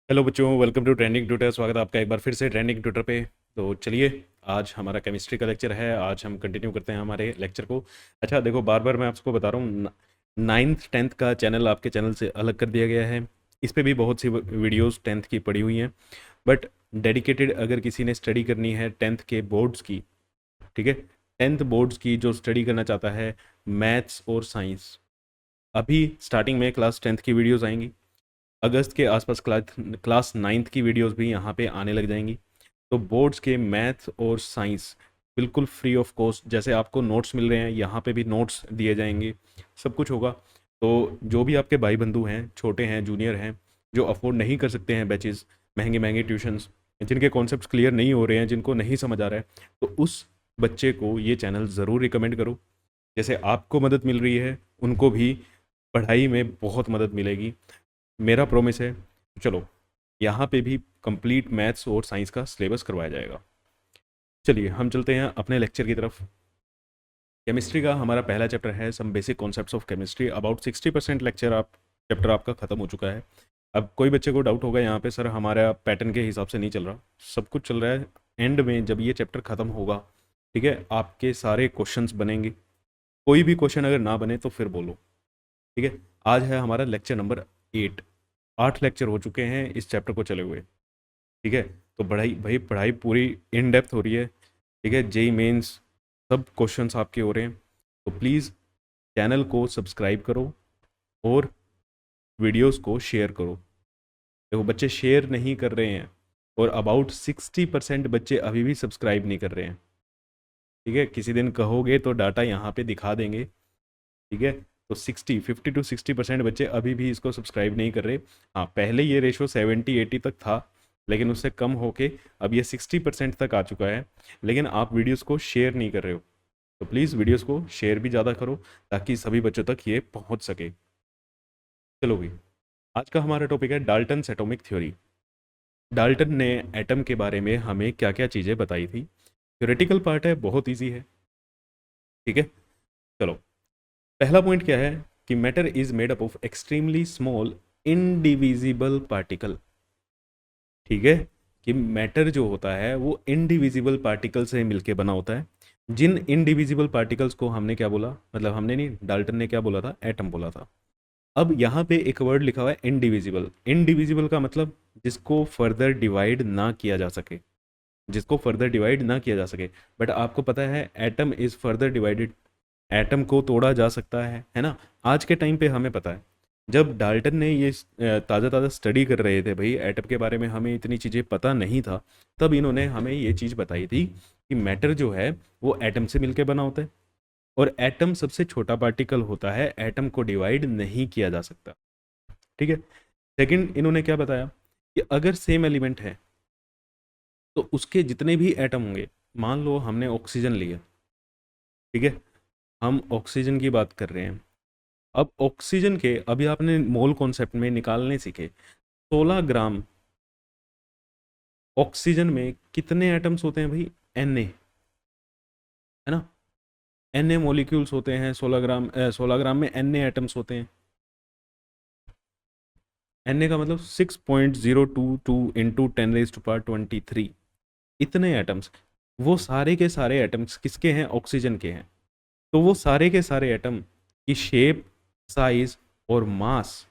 Hello बच्चों, welcome to trending tutor. स्वागत है आपका एक बार फिर से ट्रेंडिंग ट्यूटर पे। तो चलिए, आज हमारा केमिस्ट्री का लेक्चर है। आज हम कंटिन्यू करते हैं हमारे लेक्चर को। अच्छा देखो, बार बार मैं आपको बता रहा हूँ, नाइन्थ टेंथ का चैनल आपके चैनल से अलग कर दिया गया है। इस पे भी बहुत सी वीडियोस टेंथ की पड़ी हुई हैं, बट डेडिकेटेड अगर किसी ने स्टडी करनी है टेंथ के बोर्ड्स की, ठीक है, टेंथ बोर्ड्स की जो स्टडी करना चाहता है मैथ्स और साइंस, अभी स्टार्टिंग में क्लास टेंथ की वीडियोज़ आएंगी। अगस्त के आसपास क्लास नाइन्थ की वीडियोस भी यहाँ पे आने लग जाएंगी। तो बोर्ड्स के मैथ और साइंस बिल्कुल फ्री ऑफ कॉस्ट, जैसे आपको नोट्स मिल रहे हैं यहाँ पे भी नोट्स दिए जाएंगे, सब कुछ होगा। तो जो भी आपके भाई बंधु हैं, छोटे हैं, जूनियर हैं, जो अफोर्ड नहीं कर सकते हैं बैचेस, महंगे महंगे ट्यूशन्स, जिनके कॉन्सेप्ट्स क्लियर नहीं हो रहे हैं, जिनको नहीं समझ आ रहा है, तो उस बच्चे को ये चैनल ज़रूर रिकमेंड करो। जैसे आपको मदद मिल रही है, उनको भी पढ़ाई में बहुत मदद मिलेगी, मेरा प्रॉमिस है। चलो, यहाँ पे भी कंप्लीट मैथ्स और साइंस का सिलेबस करवाया जाएगा। चलिए हम चलते हैं अपने लेक्चर की तरफ। केमिस्ट्री का हमारा पहला चैप्टर है some basic concepts of chemistry. About 60% lecture chapter आपका ख़त्म हो चुका है। अब कोई बच्चे को डाउट होगा यहाँ पे, सर हमारा पैटर्न के हिसाब से नहीं चल रहा। सब कुछ चल रहा है। एंड में जब ये चैप्टर ख़त्म होगा, ठीक है, आपके सारे क्वेश्चंस बनेंगे। कोई भी क्वेश्चन अगर ना बने तो फिर बोलो, ठीक है। आज है हमारा लेक्चर नंबर 8। 8 लेक्चर हो चुके हैं इस चैप्टर को चले हुए, ठीक है। तो पढ़ाई भाई, पढ़ाई पूरी इन डेप्थ हो रही है, ठीक है। जेई मेंस सब क्वेश्चंस आपके हो रहे हैं। तो प्लीज़ चैनल को सब्सक्राइब करो और वीडियोस को शेयर करो। देखो, बच्चे शेयर नहीं कर रहे हैं और अबाउट 60% बच्चे अभी भी सब्सक्राइब नहीं कर रहे हैं, ठीक है। किसी दिन कहोगे तो डाटा यहाँ पे दिखा देंगे, ठीक है। तो 50 to 60% बच्चे अभी भी इसको सब्सक्राइब नहीं कर रहे। हाँ, पहले ये रेशो 70-80 तक था, लेकिन उससे कम होके अब ये 60% तक आ चुका है। लेकिन आप वीडियोस को शेयर नहीं कर रहे हो, तो प्लीज़ वीडियोस को शेयर भी ज़्यादा करो ताकि सभी बच्चों तक ये पहुंच सके। चलो भाई, आज का हमारा टॉपिक है डाल्टन एटॉमिक थ्योरी। डाल्टन ने एटम के बारे में हमें क्या क्या चीज़ें बताई थी। थ्योरेटिकल पार्ट है, बहुत ईजी है, ठीक है। चलो, पहला पॉइंट क्या है कि matter is made up of extremely small indivisible particle, ठीक है। कि मैटर जो होता है वो इनडिविजिबल पार्टिकल से मिलके बना होता है। जिन इनडिविजिबल पार्टिकल्स को हमने क्या बोला, मतलब हमने नहीं, डाल्टन ने क्या बोला था, एटम बोला था। अब यहाँ पे एक वर्ड लिखा हुआ है इनडिविजिबल। इनडिविजिबल का मतलब जिसको फर्दर डिवाइड ना किया जा सके, जिसको फर्दर डिवाइड ना किया जा सके। बट आपको पता है atom is further divided, atom को तोड़ा जा सकता है ना। आज के टाइम पे हमें पता है, जब डाल्टन ने ये ताज़ा ताज़ा स्टडी कर रहे थे भाई एटम के बारे में, हमें इतनी चीज़ें पता नहीं था, तब इन्होंने हमें ये चीज़ बताई थी कि मैटर जो है वो एटम से मिलकर बना होता है और एटम सबसे छोटा पार्टिकल होता है, एटम को डिवाइड नहीं किया जा सकता, ठीक है। सेकंड, इन्होंने क्या बताया कि अगर सेम एलिमेंट है तो उसके जितने भी एटम होंगे, मान लो हमने ऑक्सीजन लिया, ठीक है, हम ऑक्सीजन की बात कर रहे हैं। अब ऑक्सीजन के, अभी आपने मोल कॉन्सेप्ट में निकालने सीखे, 16 ग्राम ऑक्सीजन में कितने एटम्स होते हैं भाई, Na, है ना। Na मॉलिक्यूल्स होते हैं 16 ग्राम, 16 ग्राम में Na एटम्स होते हैं। Na का मतलब 6.022 इंटू 10⁻23, इतने एटम्स। वो सारे के सारे एटम्स किसके हैं, ऑक्सीजन के हैं। तो वो सारे के सारे एटम की शेप, साइज और मास,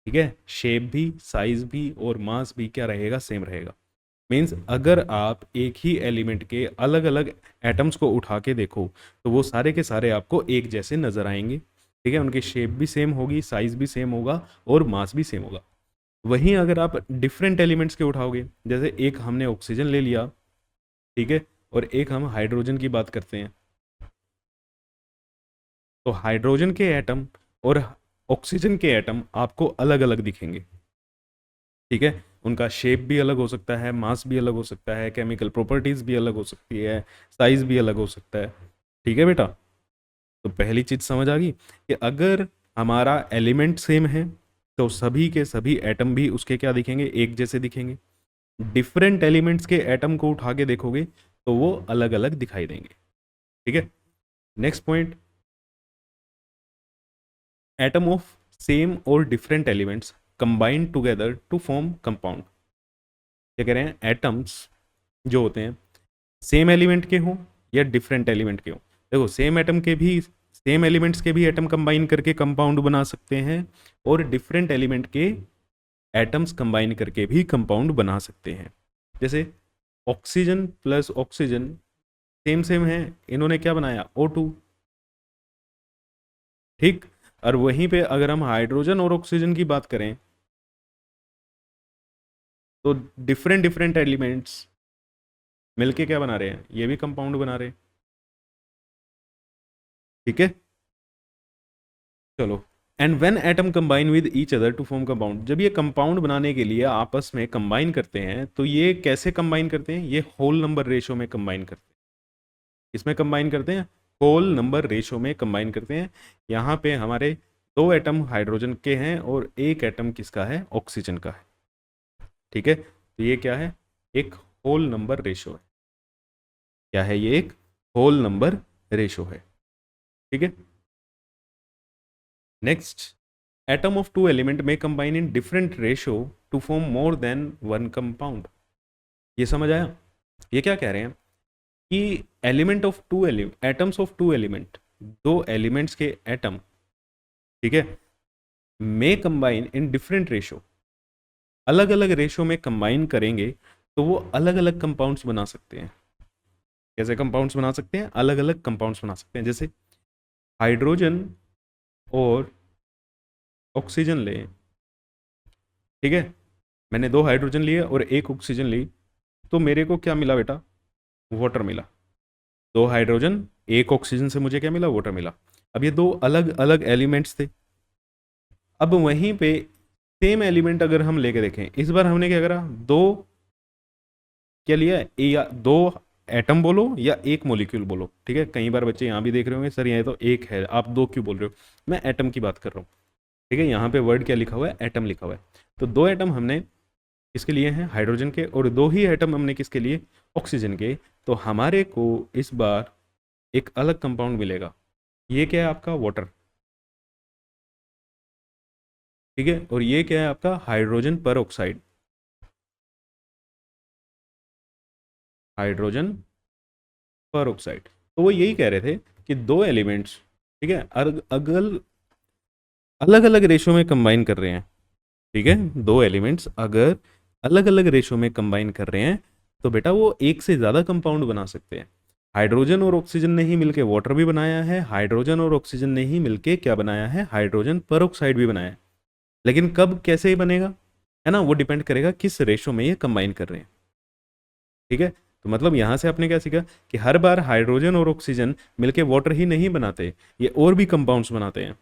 ठीक है, शेप भी, साइज भी और मास भी क्या रहेगा, सेम रहेगा। मीन्स अगर आप एक ही एलिमेंट के अलग अलग एटम्स को उठा के देखो तो वो सारे के सारे आपको एक जैसे नजर आएंगे, ठीक है। उनकी शेप भी सेम होगी, साइज भी सेम होगा और मास भी सेम होगा। वहीं अगर आप डिफरेंट एलिमेंट्स के उठाओगे, जैसे एक हमने ऑक्सीजन ले लिया, ठीक है, और एक हम हाइड्रोजन की बात करते हैं, तो हाइड्रोजन के एटम और ऑक्सीजन के एटम आपको अलग अलग दिखेंगे, ठीक है। उनका शेप भी अलग हो सकता है, मास भी अलग हो सकता है, केमिकल प्रॉपर्टीज भी अलग हो सकती है, साइज भी अलग हो सकता है, ठीक है बेटा। तो पहली चीज समझ आ गई कि अगर हमारा एलिमेंट सेम है तो सभी के सभी एटम भी उसके क्या दिखेंगे, एक जैसे दिखेंगे। डिफरेंट एलिमेंट्स के एटम को उठा के देखोगे तो वो अलग अलग दिखाई देंगे, ठीक है। Next point, atom of same और different elements combine together to form compound. क्या कह रहे हैं, एटम्स जो होते हैं सेम एलिमेंट के हों या डिफरेंट एलिमेंट के हों। देखो सेम एलिमेंट्स के भी एटम कंबाइन करके कंपाउंड बना सकते हैं और डिफरेंट एलिमेंट के एटम्स कंबाइन करके भी कंपाउंड बना सकते हैं। जैसे oxygen plus oxygen same same है, इन्होंने क्या बनाया, O2। ठीक, और वहीं पे अगर हम हाइड्रोजन और ऑक्सीजन की बात करें तो डिफरेंट डिफरेंट एलिमेंट्स मिलके क्या बना रहे हैं, ये भी कंपाउंड बना रहे हैं। ठीक है, चलो। And when atom combine with each other to form compound, जब ये कंपाउंड बनाने के लिए आपस में कंबाइन करते हैं तो ये कैसे कंबाइन करते हैं, ये होल नंबर रेशो में कंबाइन करते हैं। इसमें कंबाइन करते हैं, होल नंबर रेशो में कंबाइन करते हैं। यहाँ पे हमारे दो एटम हाइड्रोजन के हैं और एक एटम किसका है, ऑक्सीजन का है। ठीक है, तो ये क्या है, एक होल नंबर रेशो है। क्या है ये, एक होल नंबर रेशो है। ठीक है, next, atom of two element में combine in different ratio to form more than one compound. ये समझ आया, ये क्या कह रहे हैं कि element of two atoms of two element, दो एलिमेंट्स के एटम, ठीक है, में कंबाइन इन डिफरेंट रेशो, अलग अलग रेशो में कंबाइन करेंगे तो वो अलग अलग कंपाउंड्स बना सकते हैं। कैसे कंपाउंड्स बना सकते हैं, अलग अलग कंपाउंड्स बना सकते हैं। जैसे हाइड्रोजन और ऑक्सीजन ले, ठीक है, मैंने दो हाइड्रोजन लिए और एक ऑक्सीजन ली, तो मेरे को क्या मिला बेटा, वाटर मिला। दो हाइड्रोजन एक ऑक्सीजन से मुझे क्या मिला, वाटर मिला। अब ये दो अलग अलग एलिमेंट्स थे। अब वहीं पे सेम एलिमेंट अगर हम लेके देखें, इस बार हमने क्या करा, दो क्या लिया, या दो एटम बोलो या एक मॉलिक्यूल बोलो। ठीक है, कई बार बच्चे यहाँ भी देख रहे होंगे, सर यहाँ तो एक है, आप दो क्यों बोल रहे हो, मैं एटम की बात कर रहा हूँ। ठीक है, यहाँ पे वर्ड क्या लिखा हुआ है, एटम लिखा हुआ है। तो दो एटम हमने किसके लिए हैं, हाइड्रोजन के, और दो ही एटम हमने किसके लिए, ऑक्सीजन के। तो हमारे को इस बार एक अलग कंपाउंड मिलेगा, ये क्या है आपका, वाटर। ठीक है, और ये क्या है आपका, हाइड्रोजन पर ऑक्साइड, हाइड्रोजन पर ऑक्साइड। तो वो यही कह रहे थे कि दो एलिमेंट्स, ठीक है, अगर अलग अलग रेशो में कंबाइन कर रहे हैं, ठीक है, दो एलिमेंट्स अगर अलग अलग रेशो में कंबाइन कर रहे हैं तो बेटा वो एक से ज़्यादा कंपाउंड बना सकते हैं। हाइड्रोजन और ऑक्सीजन ने ही मिलके वाटर भी बनाया है, हाइड्रोजन और ऑक्सीजन ने ही मिलके क्या बनाया है, हाइड्रोजन पर ऑक्साइड भी बनाया है। लेकिन कब कैसे ही बनेगा, है ना, वो डिपेंड करेगा किस रेशो में ये कंबाइन कर रहे हैं। ठीक है, तो मतलब यहाँ से आपने क्या सीखा कि हर बार हाइड्रोजन और ऑक्सीजन मिलके वाटर ही नहीं बनाते, ये और भी कंपाउंड्स बनाते हैं।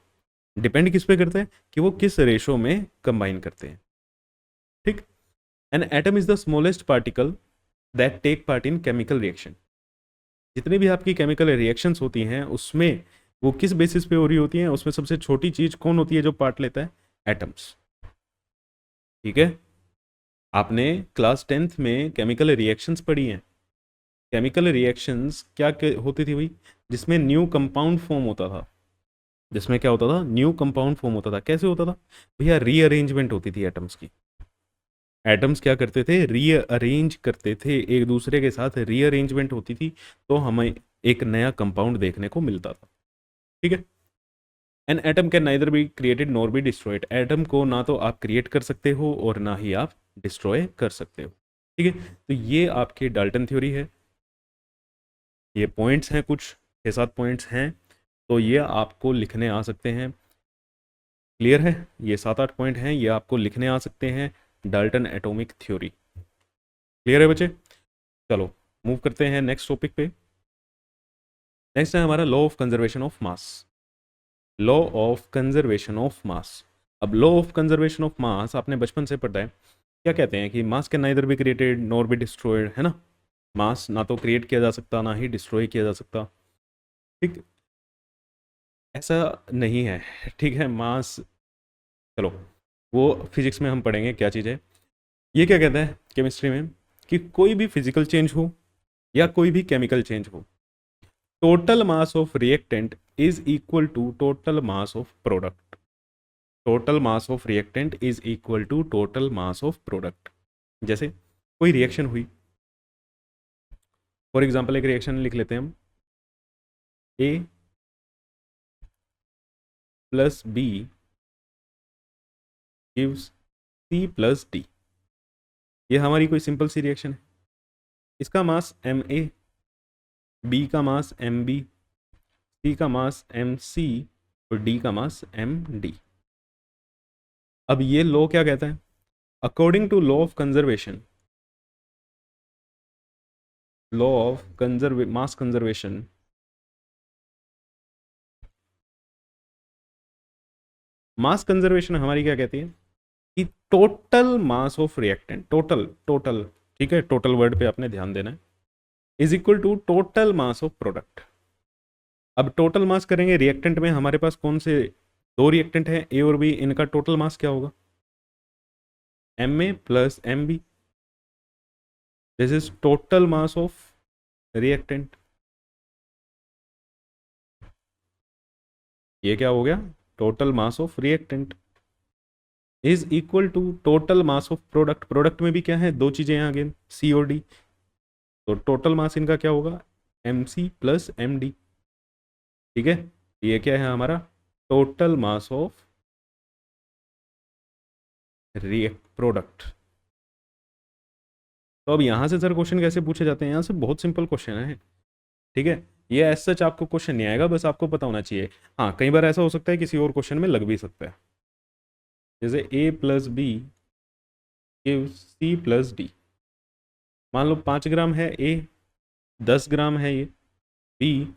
डिपेंड किस पे करते हैं कि वो किस रेशो में कंबाइन करते हैं। ठीक, an atom is the smallest particle that take part in chemical reaction. जितनी भी आपकी केमिकल रिएक्शंस होती हैं उसमें वो किस बेसिस पे हो रही होती हैं, उसमें सबसे छोटी चीज कौन होती है जो पार्ट लेता है, एटम्स। ठीक है, आपने क्लास 10th में केमिकल रिएक्शंस पढ़ी हैं। केमिकल रिएक्शंस क्या होती थी भाई, जिसमें न्यू कंपाउंड फॉर्म होता था, जिसमें क्या होता था, न्यू कंपाउंड फॉर्म होता था। कैसे होता था भैया, रीअरेंजमेंट होती थी एटम्स की। एटम्स क्या करते थे, रीअरेंज करते थे, एक दूसरे के साथ रीअरेंजमेंट होती थी, तो हमें एक नया कंपाउंड देखने को मिलता था। ठीक है, an atom can neither be created nor be destroyed. Atom को ना तो आप क्रिएट कर सकते हो और ना ही आप डिस्ट्रॉय कर सकते हो। ठीक है, तो ये आपकी डाल्टन थ्योरी है। ये पॉइंट्स हैं, कुछ 6-7 पॉइंट्स हैं, तो ये आपको लिखने आ सकते हैं। क्लियर है, ये 7-8 पॉइंट हैं, ये आपको लिखने आ सकते हैं, डाल्टन एटॉमिक थ्योरी। क्लियर है बच्चे, चलो मूव करते हैं नेक्स्ट टॉपिक पे। नेक्स्ट है हमारा law of conservation of mass. Law of conservation of mass. अब law of conservation of mass आपने बचपन से पढ़ा है। क्या कहते हैं कि mass can neither be created nor be destroyed, है ना। मास ना तो क्रिएट किया जा सकता ना ही डिस्ट्रॉय किया जा सकता। ठीक, ऐसा नहीं है। ठीक है, मास, चलो वो फिजिक्स में हम पढ़ेंगे क्या चीज़ है। ये क्या कहता है केमिस्ट्री में कि कोई भी फिजिकल चेंज हो या कोई भी केमिकल चेंज हो, total mass of reactant is equal to total mass of product. Total mass of reactant is equal to total mass of product. जैसे कोई रिएक्शन हुई, फॉर एग्जाम्पल एक रिएक्शन लिख लेते हैं हम, A plus B gives C plus D. ये हमारी कोई सिंपल सी रिएक्शन है। इसका मास एम ए, बी का मास एम बी, सी का मास एम सी और डी का मास एम डी। अब ये लॉ क्या कहता है? According to law of conservation, law of mass conservation, mass conservation हमारी क्या कहती है कि total mass of reactant, total total, ठीक है, टोटल वर्ड पे आपने ध्यान देना है, is equal to total mass of product. अब टोटल मास करेंगे, रिएक्टेंट में हमारे पास कौन से दो रिएक्टेंट हैं, ए और बी, इनका टोटल मास क्या होगा? M A plus M B. This is total mass of reactant. ये क्या हो गया? Total mass of reactant is equal to total mass of product. Product में भी क्या है, दो चीजें हैं अगेन, सी और डी। तो टोटल मास इनका क्या होगा? M C plus M D. ठीक है, ये क्या है हमारा? Total mass of react product. तो अब यहां से सर क्वेश्चन कैसे पूछे जाते हैं? यहां से बहुत सिंपल क्वेश्चन है, ठीक है। ये एज सच आपको क्वेश्चन नहीं आएगा, बस आपको पता होना चाहिए। हाँ, कई बार ऐसा हो सकता है किसी और क्वेश्चन में लग भी सकता है, जैसे A plus B gives C plus D. मान लो 5 ग्राम है ए, 10 ग्राम है ये बी,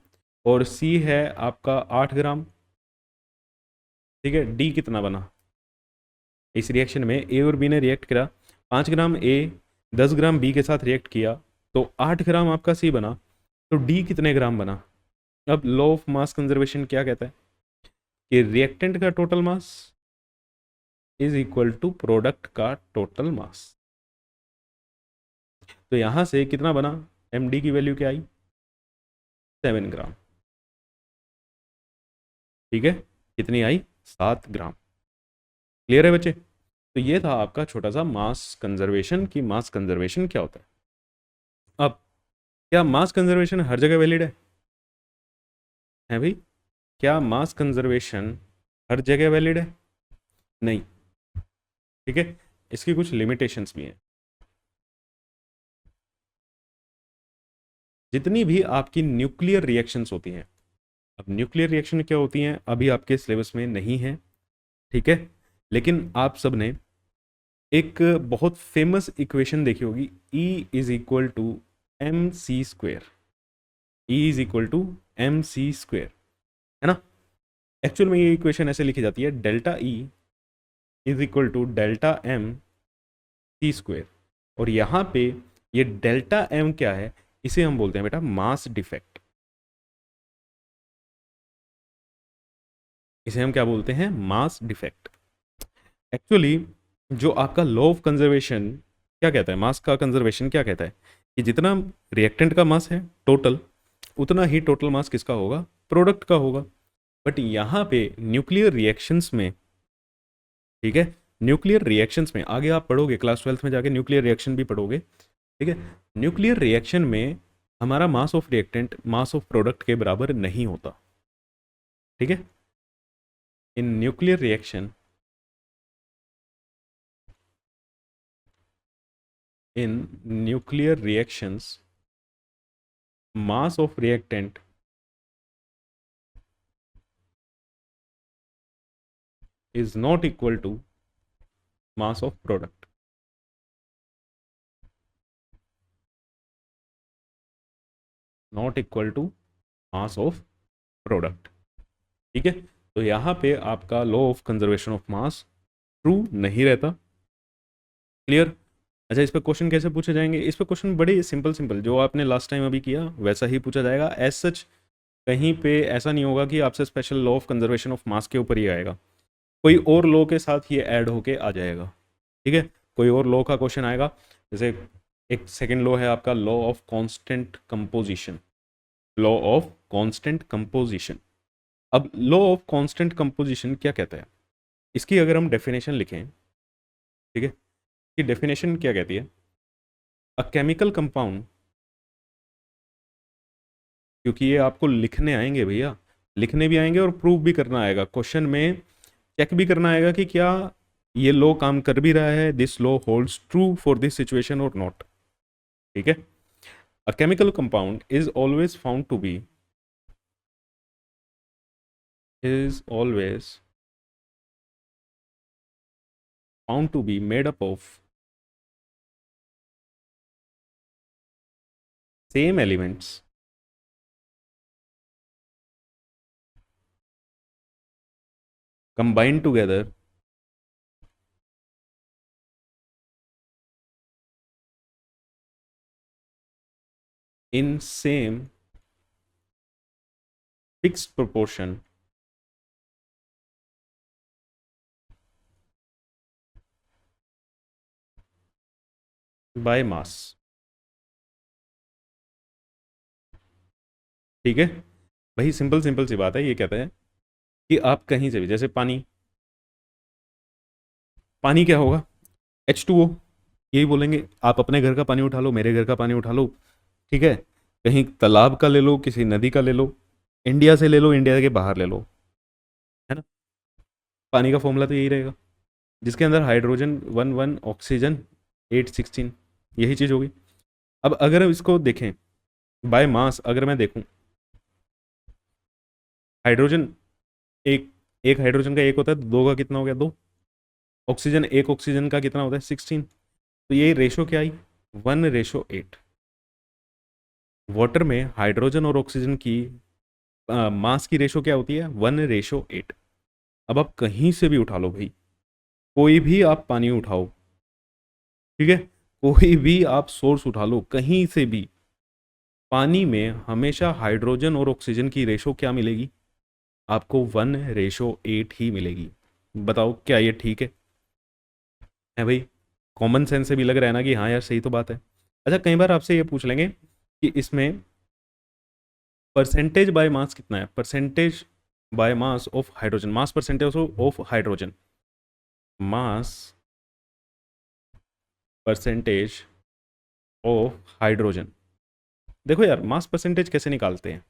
और सी है आपका 8 ग्राम। ठीक है, डी कितना बना? इस रिएक्शन में ए और बी ने रिएक्ट करा, 5 ग्राम ए 10 ग्राम बी के साथ रिएक्ट किया, तो 8 ग्राम आपका सी बना। तो डी कितने ग्राम बना? अब लॉ ऑफ मास कंजर्वेशन क्या कहता है कि रिएक्टेंट का total mass is equal to product का टोटल मास। तो यहां से कितना बना? एम डी की वैल्यू क्या आई? 7 ग्राम। ठीक है, कितनी आई? 7 ग्राम। क्लियर है बच्चे? तो ये था आपका छोटा सा मास कंजर्वेशन, की मास कंजर्वेशन क्या होता है। अब क्या मास कंजर्वेशन हर जगह वैलिड है भाई? क्या मास कंजर्वेशन हर जगह वैलिड है? नहीं। ठीक है, इसकी कुछ लिमिटेशंस भी हैं। जितनी भी आपकी न्यूक्लियर रिएक्शंस होती हैं, अब न्यूक्लियर रिएक्शन क्या होती हैं अभी आपके सिलेबस में नहीं है, ठीक है, लेकिन आप सब ने एक बहुत फेमस इक्वेशन देखी होगी, E is equal to M C square. E is equal to M C square, है ना। एक्चुअल में ये इक्वेशन ऐसे लिखी जाती है, delta E is equal to delta M C square. और यहाँ पे ये डेल्टा एम क्या है? इसे हम बोलते हैं बेटा मास डिफेक्ट। इसे हम क्या बोलते हैं? Mass defect. एक्चुअली जो आपका लॉ ऑफ कंजर्वेशन क्या कहता है, मास का कंजर्वेशन क्या कहता है कि जितना रिएक्टेंट का मास है टोटल, उतना ही टोटल मास किसका होगा? प्रोडक्ट का होगा। बट यहाँ पे न्यूक्लियर रिएक्शंस में, ठीक है, न्यूक्लियर रिएक्शंस में आगे आप पढ़ोगे, क्लास 12th में जाके न्यूक्लियर रिएक्शन भी पढ़ोगे, ठीक है। न्यूक्लियर रिएक्शन में हमारा mass of reactant mass of product के बराबर नहीं होता, ठीक है। In nuclear reaction, in nuclear reactions, mass of reactant is not equal to mass of product. Not equal to mass of product, ठीक है। तो यहाँ पे आपका law of conservation of mass true नहीं रहता। क्लियर? अच्छा, इस पर क्वेश्चन कैसे पूछे जाएंगे? इस पर क्वेश्चन बड़े सिंपल सिंपल, जो आपने लास्ट टाइम अभी किया वैसा ही पूछा जाएगा। एज सच कहीं पे ऐसा नहीं होगा कि आपसे special law of conservation of मास के ऊपर ही आएगा, कोई और लॉ के साथ ये ऐड होके आ जाएगा, ठीक है। कोई और लॉ का क्वेश्चन आएगा, जैसे एक सेकंड लॉ है आपका, law of constant composition. Law of constant composition. अब लॉ ऑफ कांस्टेंट कंपोजिशन क्या कहता है? इसकी अगर हम डेफिनेशन लिखें, ठीक है, कि डेफिनेशन क्या कहती है, अ केमिकल कंपाउंड, क्योंकि ये आपको लिखने आएंगे भैया, लिखने भी आएंगे और प्रूव भी करना आएगा, क्वेश्चन में चेक भी करना आएगा कि क्या ये लॉ काम कर भी रहा है, this law holds true for this situation और नॉट। ठीक है, a chemical compound is always found to be, is always found to be made up of same elements combined together in same fixed proportion by mass। ठीक है भाई, simple simple सी बात है। ये कहता है कि आप कहीं से भी, जैसे पानी, पानी क्या होगा, H2O, यही बोलेंगे। आप अपने घर का पानी उठा लो, मेरे घर का पानी उठा लो, ठीक है, कहीं तालाब का ले लो, किसी नदी का ले लो, इंडिया से ले लो, इंडिया के बाहर ले लो, है ना, पानी का फॉर्मूला तो यही रहेगा, जिसके अंदर हाइड्रोजन 1 1, ऑक्सीजन 8 16, यही चीज़ होगी। अब अगर इसको देखें बाय मास, अगर मैं देखूं, हाइड्रोजन एक, एक हाइड्रोजन का एक होता है तो दो का कितना हो गया, दो। ऑक्सीजन, एक ऑक्सीजन का कितना होता है, 16। तो ये रेशो क्या आई, 1:8। वाटर में हाइड्रोजन और ऑक्सीजन की मास की रेशो क्या होती है, 1:8। अब आप कहीं से भी उठा लो भाई, कोई भी आप पानी उठाओ, ठीक है, कोई भी आप सोर्स उठा लो, कहीं से भी, पानी में हमेशा हाइड्रोजन और ऑक्सीजन की रेशो क्या मिलेगी आपको, 1:8 ही मिलेगी। बताओ क्या ये ठीक है भाई, कॉमन सेंस से भी लग रहा है ना कि हाँ यार सही तो बात है। अच्छा, कई बार आपसे ये पूछ लेंगे कि इसमें परसेंटेज बाय मास कितना है, percentage by mass of hydrogen, mass percentage of hydrogen, mass percentage of hydrogen. देखो यार, मास परसेंटेज कैसे निकालते हैं,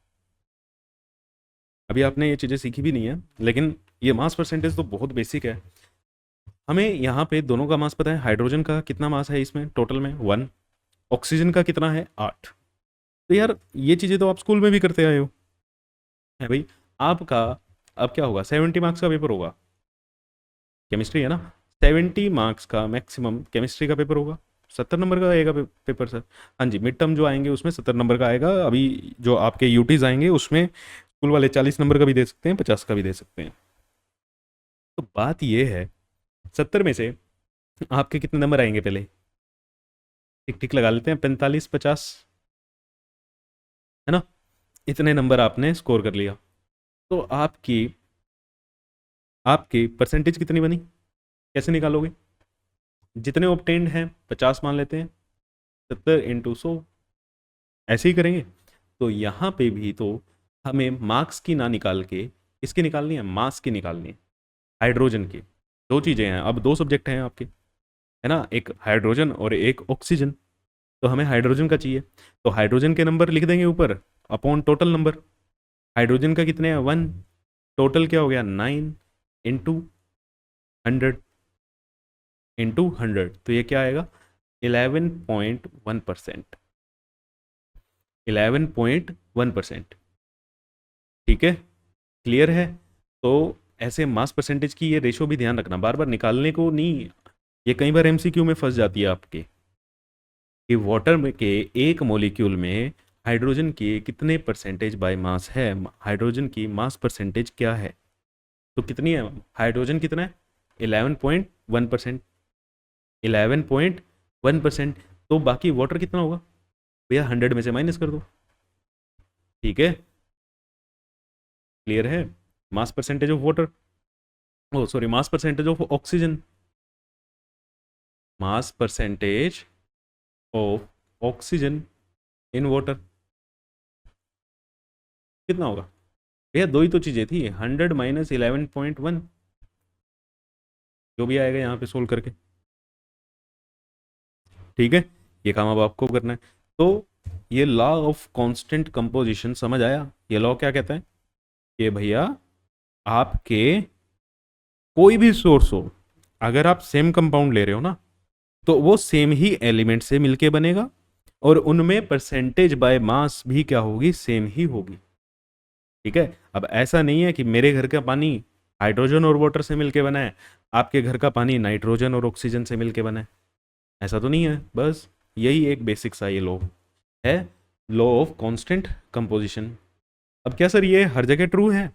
अभी आपने ये चीज़ें सीखी भी नहीं है, लेकिन ये मास परसेंटेज तो बहुत बेसिक है। हमें यहाँ पे दोनों का मास पता है, हाइड्रोजन का कितना मास है इसमें टोटल में 1, ऑक्सीजन का कितना है 8। तो यार ये चीज़ें तो आप स्कूल में भी करते आए हो, है भाई। आपका अब क्या होगा, 70 मार्क्स का पेपर होगा, केमिस्ट्री है ना, 70 मार्क्स का मैक्सिमम केमिस्ट्री का पेपर होगा, 70 नंबर का आएगा पेपर सर। हाँ जी, मिड टर्म जो आएंगे उसमें 70 नंबर का आएगा। अभी जो आपके यूटीज आएंगे उसमें स्कूल वाले 40 नंबर का भी दे सकते हैं, 50 का भी दे सकते हैं। तो बात ये है, 70 में से आपके कितने नंबर आएंगे पहले, टिक टिक लगा लेते हैं, 45 50, है ना, इतने नंबर आपने स्कोर कर लिया। तो आपकी आपकी परसेंटेज कितनी बनी, कैसे निकालोगे, जितने ऑब्टेन्ड हैं 50 मान लेते हैं, 70 × 100, ऐसे ही करेंगे। तो यहाँ पे भी तो हमें मार्क्स की ना निकाल के इसकी निकालनी है, मास की निकालनी है, हाइड्रोजन की। दो चीज़ें हैं, अब दो सब्जेक्ट हैं आपके, है ना, एक हाइड्रोजन और एक ऑक्सीजन। तो हमें हाइड्रोजन का चाहिए, तो हाइड्रोजन के नंबर लिख देंगे ऊपर अपॉन टोटल नंबर। हाइड्रोजन का कितने हैं 1, टोटल क्या हो गया 9 इंटू 100, इंटू 100, तो ये क्या आएगा 11.1%, 11.1%। ठीक है, क्लियर है। तो ऐसे मास परसेंटेज की ये रेशो भी ध्यान रखना, बार बार निकालने को नहीं, ये कई बार एमसीक्यू में फंस जाती है आपके, कि वाटर में के एक मॉलिक्यूल में हाइड्रोजन की कितने परसेंटेज बाय मास है, हाइड्रोजन की मास परसेंटेज क्या है, तो कितनी है, हाइड्रोजन कितना है 11.1%, 11.1%। तो बाकी वाटर कितना होगा भैया, 100 में से माइनस कर दो। ठीक है, क्लियर है। Mass percentage of water, oh sorry, mass percentage of oxygen, mass percentage of oxygen in water कितना होगा भैया, दो ही तो चीज़ें थी, 100 - 11.1, जो भी आएगा यहाँ पे सोल्व करके। ठीक है, ये काम अब आपको करना है। तो ये लॉ ऑफ कांस्टेंट कंपोजिशन समझ आया? ये लॉ क्या कहता है कि भैया आपके कोई भी सोर्स हो, अगर आप सेम कंपाउंड ले रहे हो ना, तो वो सेम ही एलिमेंट से मिलके बनेगा और उनमें परसेंटेज बाय मास भी क्या होगी, सेम ही होगी। ठीक है, अब ऐसा नहीं है कि मेरे घर का पानी हाइड्रोजन और वाटर से मिलके बना है, आपके घर का पानी नाइट्रोजन और ऑक्सीजन से मिलके बना है, ऐसा तो नहीं है। बस यही एक बेसिक सा ये लॉ है, लॉ ऑफ कांस्टेंट कंपोजिशन। अब क्या सर ये हर जगह ट्रू है?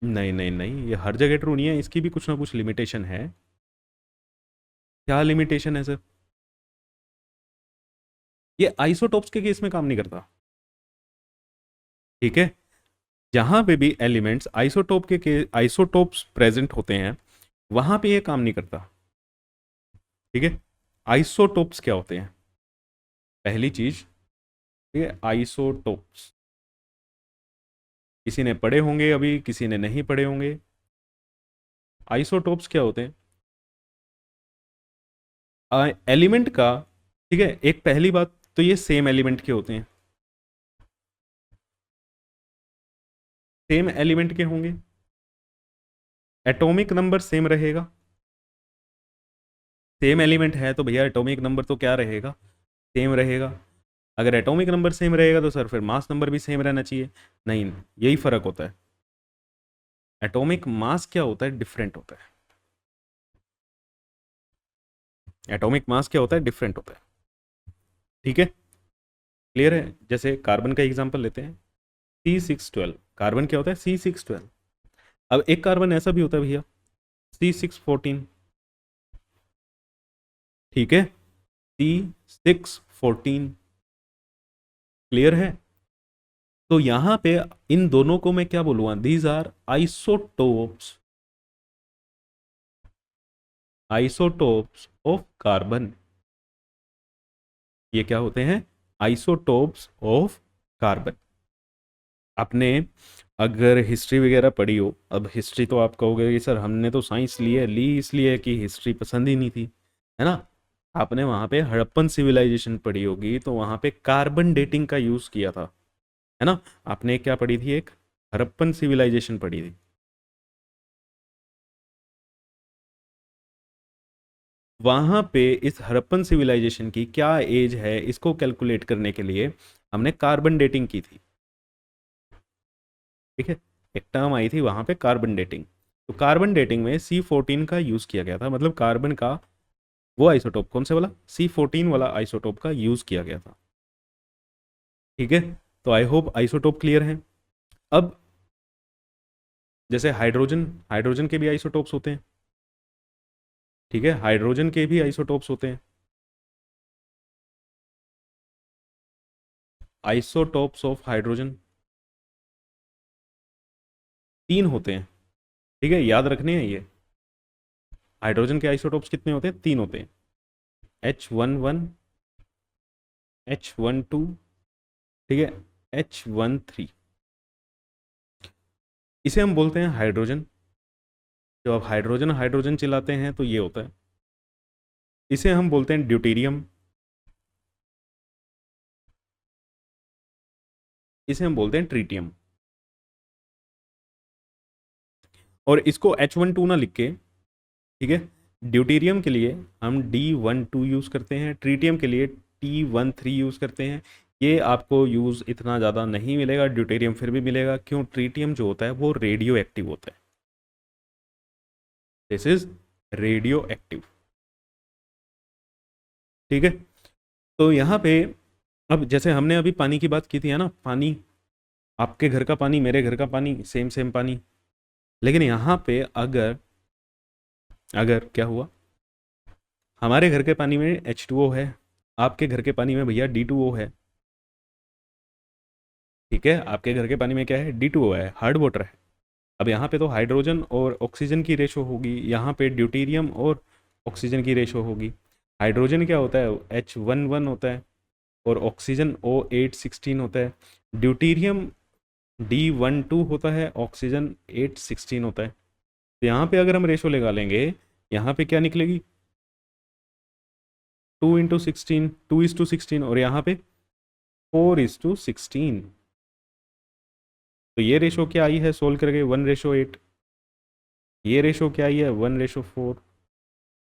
नहीं नहीं नहीं, ये हर जगह ट्रू नहीं है, इसकी भी कुछ ना कुछ लिमिटेशन है। क्या लिमिटेशन है सर? ये आइसोटोप्स के केस में काम नहीं करता। ठीक है, जहां पे भी एलिमेंट्स आइसोटोप्स प्रेजेंट होते हैं, वहां पे ये काम नहीं करता। ठीक है, आइसोटोप्स क्या होते हैं? पहली चीज, ठीक है, आइसोटोप्स किसी ने पढ़े होंगे अभी, किसी ने नहीं पढ़े होंगे। आइसोटोप्स क्या होते हैं? एलिमेंट का, ठीक है, एक पहली बात तो ये सेम एलिमेंट के होते हैं, सेम एलिमेंट के होंगे, एटॉमिक नंबर सेम रहेगा। सेम एलिमेंट है तो भैया एटॉमिक नंबर तो क्या रहेगा, सेम रहेगा। अगर एटॉमिक नंबर सेम रहेगा तो सर फिर मास नंबर भी सेम रहना चाहिए। नहीं, यही फर्क होता है। एटॉमिक मास क्या होता है, डिफरेंट होता है। एटॉमिक मास क्या होता है, डिफरेंट होता है। ठीक है, क्लियर है? जैसे कार्बन का एग्जांपल लेते हैं, C612, कार्बन क्या होता है, C612। अब एक कार्बन ऐसा भी होता है भैया, C614। ठीक है, C614, क्लियर है? तो यहां पे इन दोनों को मैं क्या बोलूंगा, these are isotopes, isotopes of carbon. ये क्या होते हैं, आइसोटोप्स ऑफ कार्बन। आपने अगर हिस्ट्री वगैरह पढ़ी हो, अब हिस्ट्री तो आप कहोगे कि सर हमने तो साइंस ली इसलिए कि हिस्ट्री पसंद ही नहीं थी, है ना? आपने वहां पे हड़प्पन सिविलाइजेशन पढ़ी होगी, तो वहां पे कार्बन डेटिंग का यूज किया था, है ना? आपने क्या पढ़ी थी, एक हड़प्पन सिविलाइजेशन पढ़ी थी। वहां पे इस हड़प्पन सिविलाइजेशन की क्या एज है, इसको कैलकुलेट करने के लिए हमने कार्बन डेटिंग की थी। ठीक है, एक टर्म आई थी वहां पे कार्बन डेटिंग। तो कार्बन डेटिंग में C14 का यूज किया गया था, मतलब कार्बन का वो आइसोटोप, कौन से वाला, C14 वाला आइसोटोप का यूज किया गया था। ठीक है, तो आई होप आइसोटोप क्लियर है। अब जैसे हाइड्रोजन, हाइड्रोजन के भी आइसोटोप्स होते हैं। ठीक है, हाइड्रोजन के भी आइसोटोप्स होते हैं, आइसोटोप्स ऑफ हाइड्रोजन 3 होते हैं। ठीक है, याद रखने हैं ये, हाइड्रोजन के आइसोटोप्स कितने होते हैं, 3 होते हैं, H11, H12, ठीक है, H13। इसे हम बोलते हैं हाइड्रोजन। जब आप हाइड्रोजन हाइड्रोजन चिल्लाते हैं तो ये होता है। इसे हम बोलते हैं ड्यूटेरियम, इसे हम बोलते हैं ट्रीटियम। और इसको H12 ना लिख के, ठीक है, ड्यूटेरियम के लिए हम D12 यूज़ करते हैं, ट्रीटियम के लिए T13 यूज़ करते हैं। ये आपको यूज़ इतना ज़्यादा नहीं मिलेगा, ड्यूटेरियम फिर भी मिलेगा। क्यों? ट्रीटियम जो होता है वो रेडियो एक्टिव होता है, दिस इज रेडियो एक्टिव। ठीक है, तो यहाँ पे अब जैसे हमने अभी पानी की बात की थी, है ना, पानी, आपके घर का पानी मेरे घर का पानी, सेम सेम पानी। लेकिन यहाँ पे अगर अगर क्या हुआ, हमारे घर के पानी में H2O है, आपके घर के पानी में भैया D2O है। ठीक है, आपके घर के पानी में क्या है, D2O है, हार्ड वाटर है। अब यहाँ पे तो हाइड्रोजन और ऑक्सीजन की रेशो होगी, यहाँ पे ड्यूटेरियम और ऑक्सीजन की रेशो होगी। हाइड्रोजन क्या होता है, H11 होता है, और ऑक्सीजन O816 होता है। ड्यूटेरियम D12 होता है, ऑक्सीजन 816 होता है। तो यहाँ पे अगर हम रेशो लगा लेंगे यहाँ पे क्या निकलेगी, 2 × 16, 2:16, और यहाँ पे 4:16। तो ये रेशो क्या आई है सोल्व करके, 1:8। ये रेशो क्या आई है, 1:4।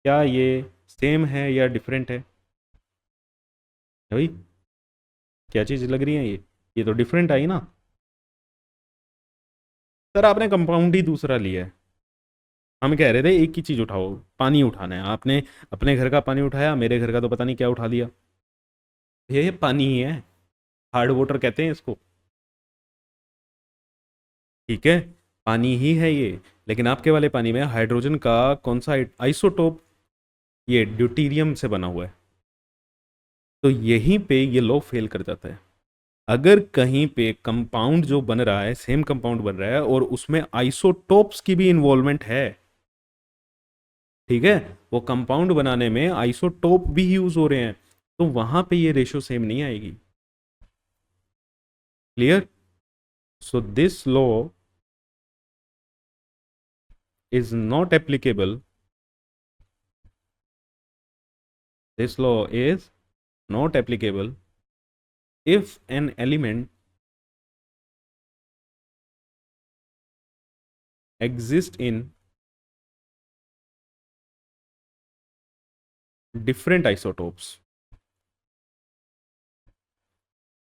क्या ये सेम है या डिफरेंट है भाई? क्या चीज़ लग रही है ये तो डिफरेंट आई ना सर, आपने कंपाउंड ही दूसरा लिया है। हम कह रहे थे एक ही चीज़ उठाओ, पानी उठाना है, आपने अपने घर का पानी उठाया, मेरे घर का तो पता नहीं क्या उठा दिया। ये पानी ही है, हार्ड वाटर कहते हैं इसको, ठीक है, पानी ही है ये। लेकिन आपके वाले पानी में हाइड्रोजन का कौन सा आइसोटोप, ये ड्यूटीरियम से बना हुआ है। तो यहीं पे ये लॉ फेल कर जाता है। अगर कहीं पे कंपाउंड जो बन रहा है, सेम कंपाउंड बन रहा है और उसमें आइसोटोप्स की भी इन्वॉल्वमेंट है, ठीक है, वो कंपाउंड बनाने में आइसोटोप भी यूज हो रहे हैं, तो वहां पे ये रेशियो सेम नहीं आएगी। Clear? So this law is not applicable, this law is not applicable if an element exists in different isotopes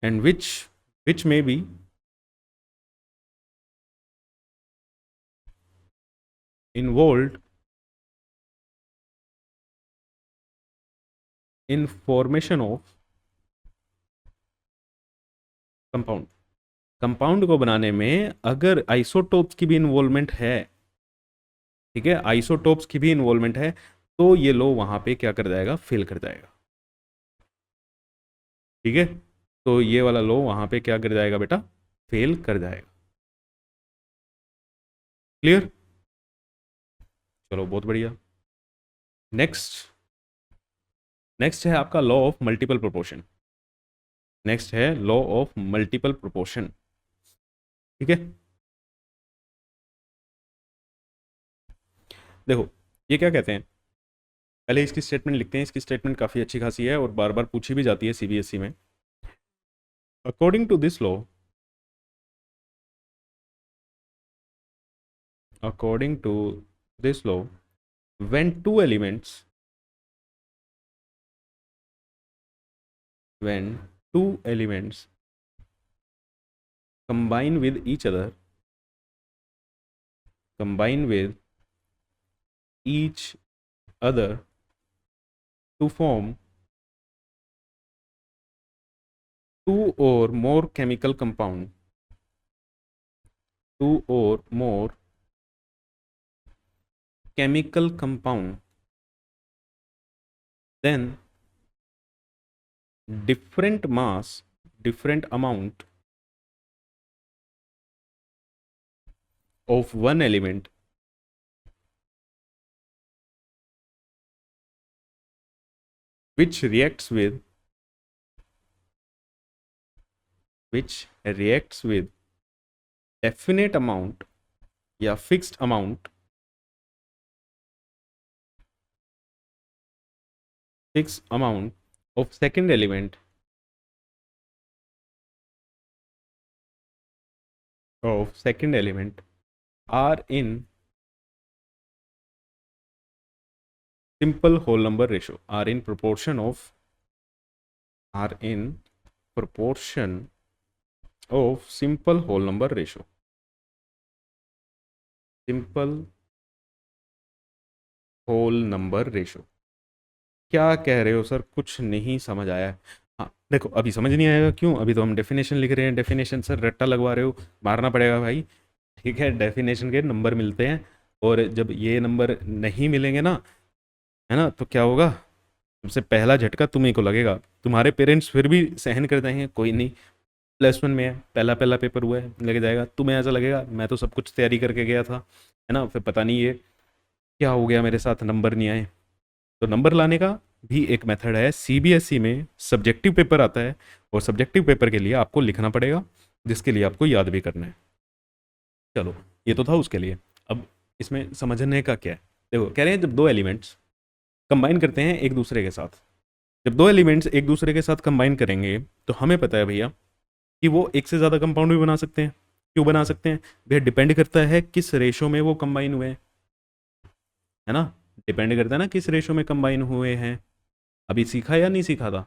and which may be involved in formation of compound. Compound को बनाने में अगर isotopes की भी involvement है, ठीक है, isotopes की भी इन्वॉल्वमेंट है, तो ये लो वहां पे क्या कर जाएगा, फेल कर जाएगा। ठीक है, तो ये वाला लो वहां पे क्या कर जाएगा बेटा, फेल कर जाएगा। क्लियर? चलो बहुत बढ़िया। नेक्स्ट नेक्स्ट है आपका law of multiple proportion. Next है लॉ ऑफ मल्टीपल प्रोपोर्शन। ठीक है, देखो ये क्या कहते हैं, पहले इसकी स्टेटमेंट लिखते हैं। इसकी स्टेटमेंट काफ़ी अच्छी खासी है और बार बार पूछी भी जाती है सीबीएसई में। According to this law, according to this law, when two elements combine with each other, to form two or more chemical compound, then different mass, different amount of one element which reacts with definite amount या fixed amount of second element are in simple whole number ratio, are in proportion of simple whole number ratio. Simple whole number ratio. क्या कह रहे हो sir, कुछ नहीं समझ आया है? हाँ देखो, अभी समझ नहीं आएगा, क्यों, अभी तो हम डेफिनेशन लिख रहे हैं। डेफिनेशन सर रट्टा लगवा रहे हो, मारना पड़ेगा भाई। ठीक है, डेफिनेशन के नंबर मिलते हैं, और जब ये नंबर नहीं मिलेंगे ना, है ना, तो क्या होगा, सबसे पहला झटका तुम्ही को लगेगा। तुम्हारे पेरेंट्स फिर भी सहन कर देंगे, कोई नहीं, +1 में है, पहला पहला पेपर हुआ है, लग जाएगा। तुम्हें ऐसा लगेगा मैं तो सब कुछ तैयारी करके गया था, है ना, फिर पता नहीं ये क्या हो गया मेरे साथ, नंबर नहीं आए। तो नंबर लाने का भी एक मेथड है। सीबीएसई में सब्जेक्टिव पेपर आता है, और सब्जेक्टिव पेपर के लिए आपको लिखना पड़ेगा, जिसके लिए आपको याद भी करना है। चलो ये तो था उसके लिए। अब इसमें समझने का क्या है, देखो कह रहे हैं जब दो एलिमेंट्स कंबाइन करते हैं एक दूसरे के साथ, जब दो एलिमेंट्स एक दूसरे के साथ कंबाइन करेंगे तो हमें पता है भैया कि वो एक से ज़्यादा कंपाउंड भी बना सकते हैं। क्यों बना सकते हैं भैया? डिपेंड करता है किस रेशो में वो कंबाइन हुए हैं, है ना। डिपेंड करता है ना किस रेशो में कंबाइन हुए हैं। अभी सीखा या नहीं सीखा था?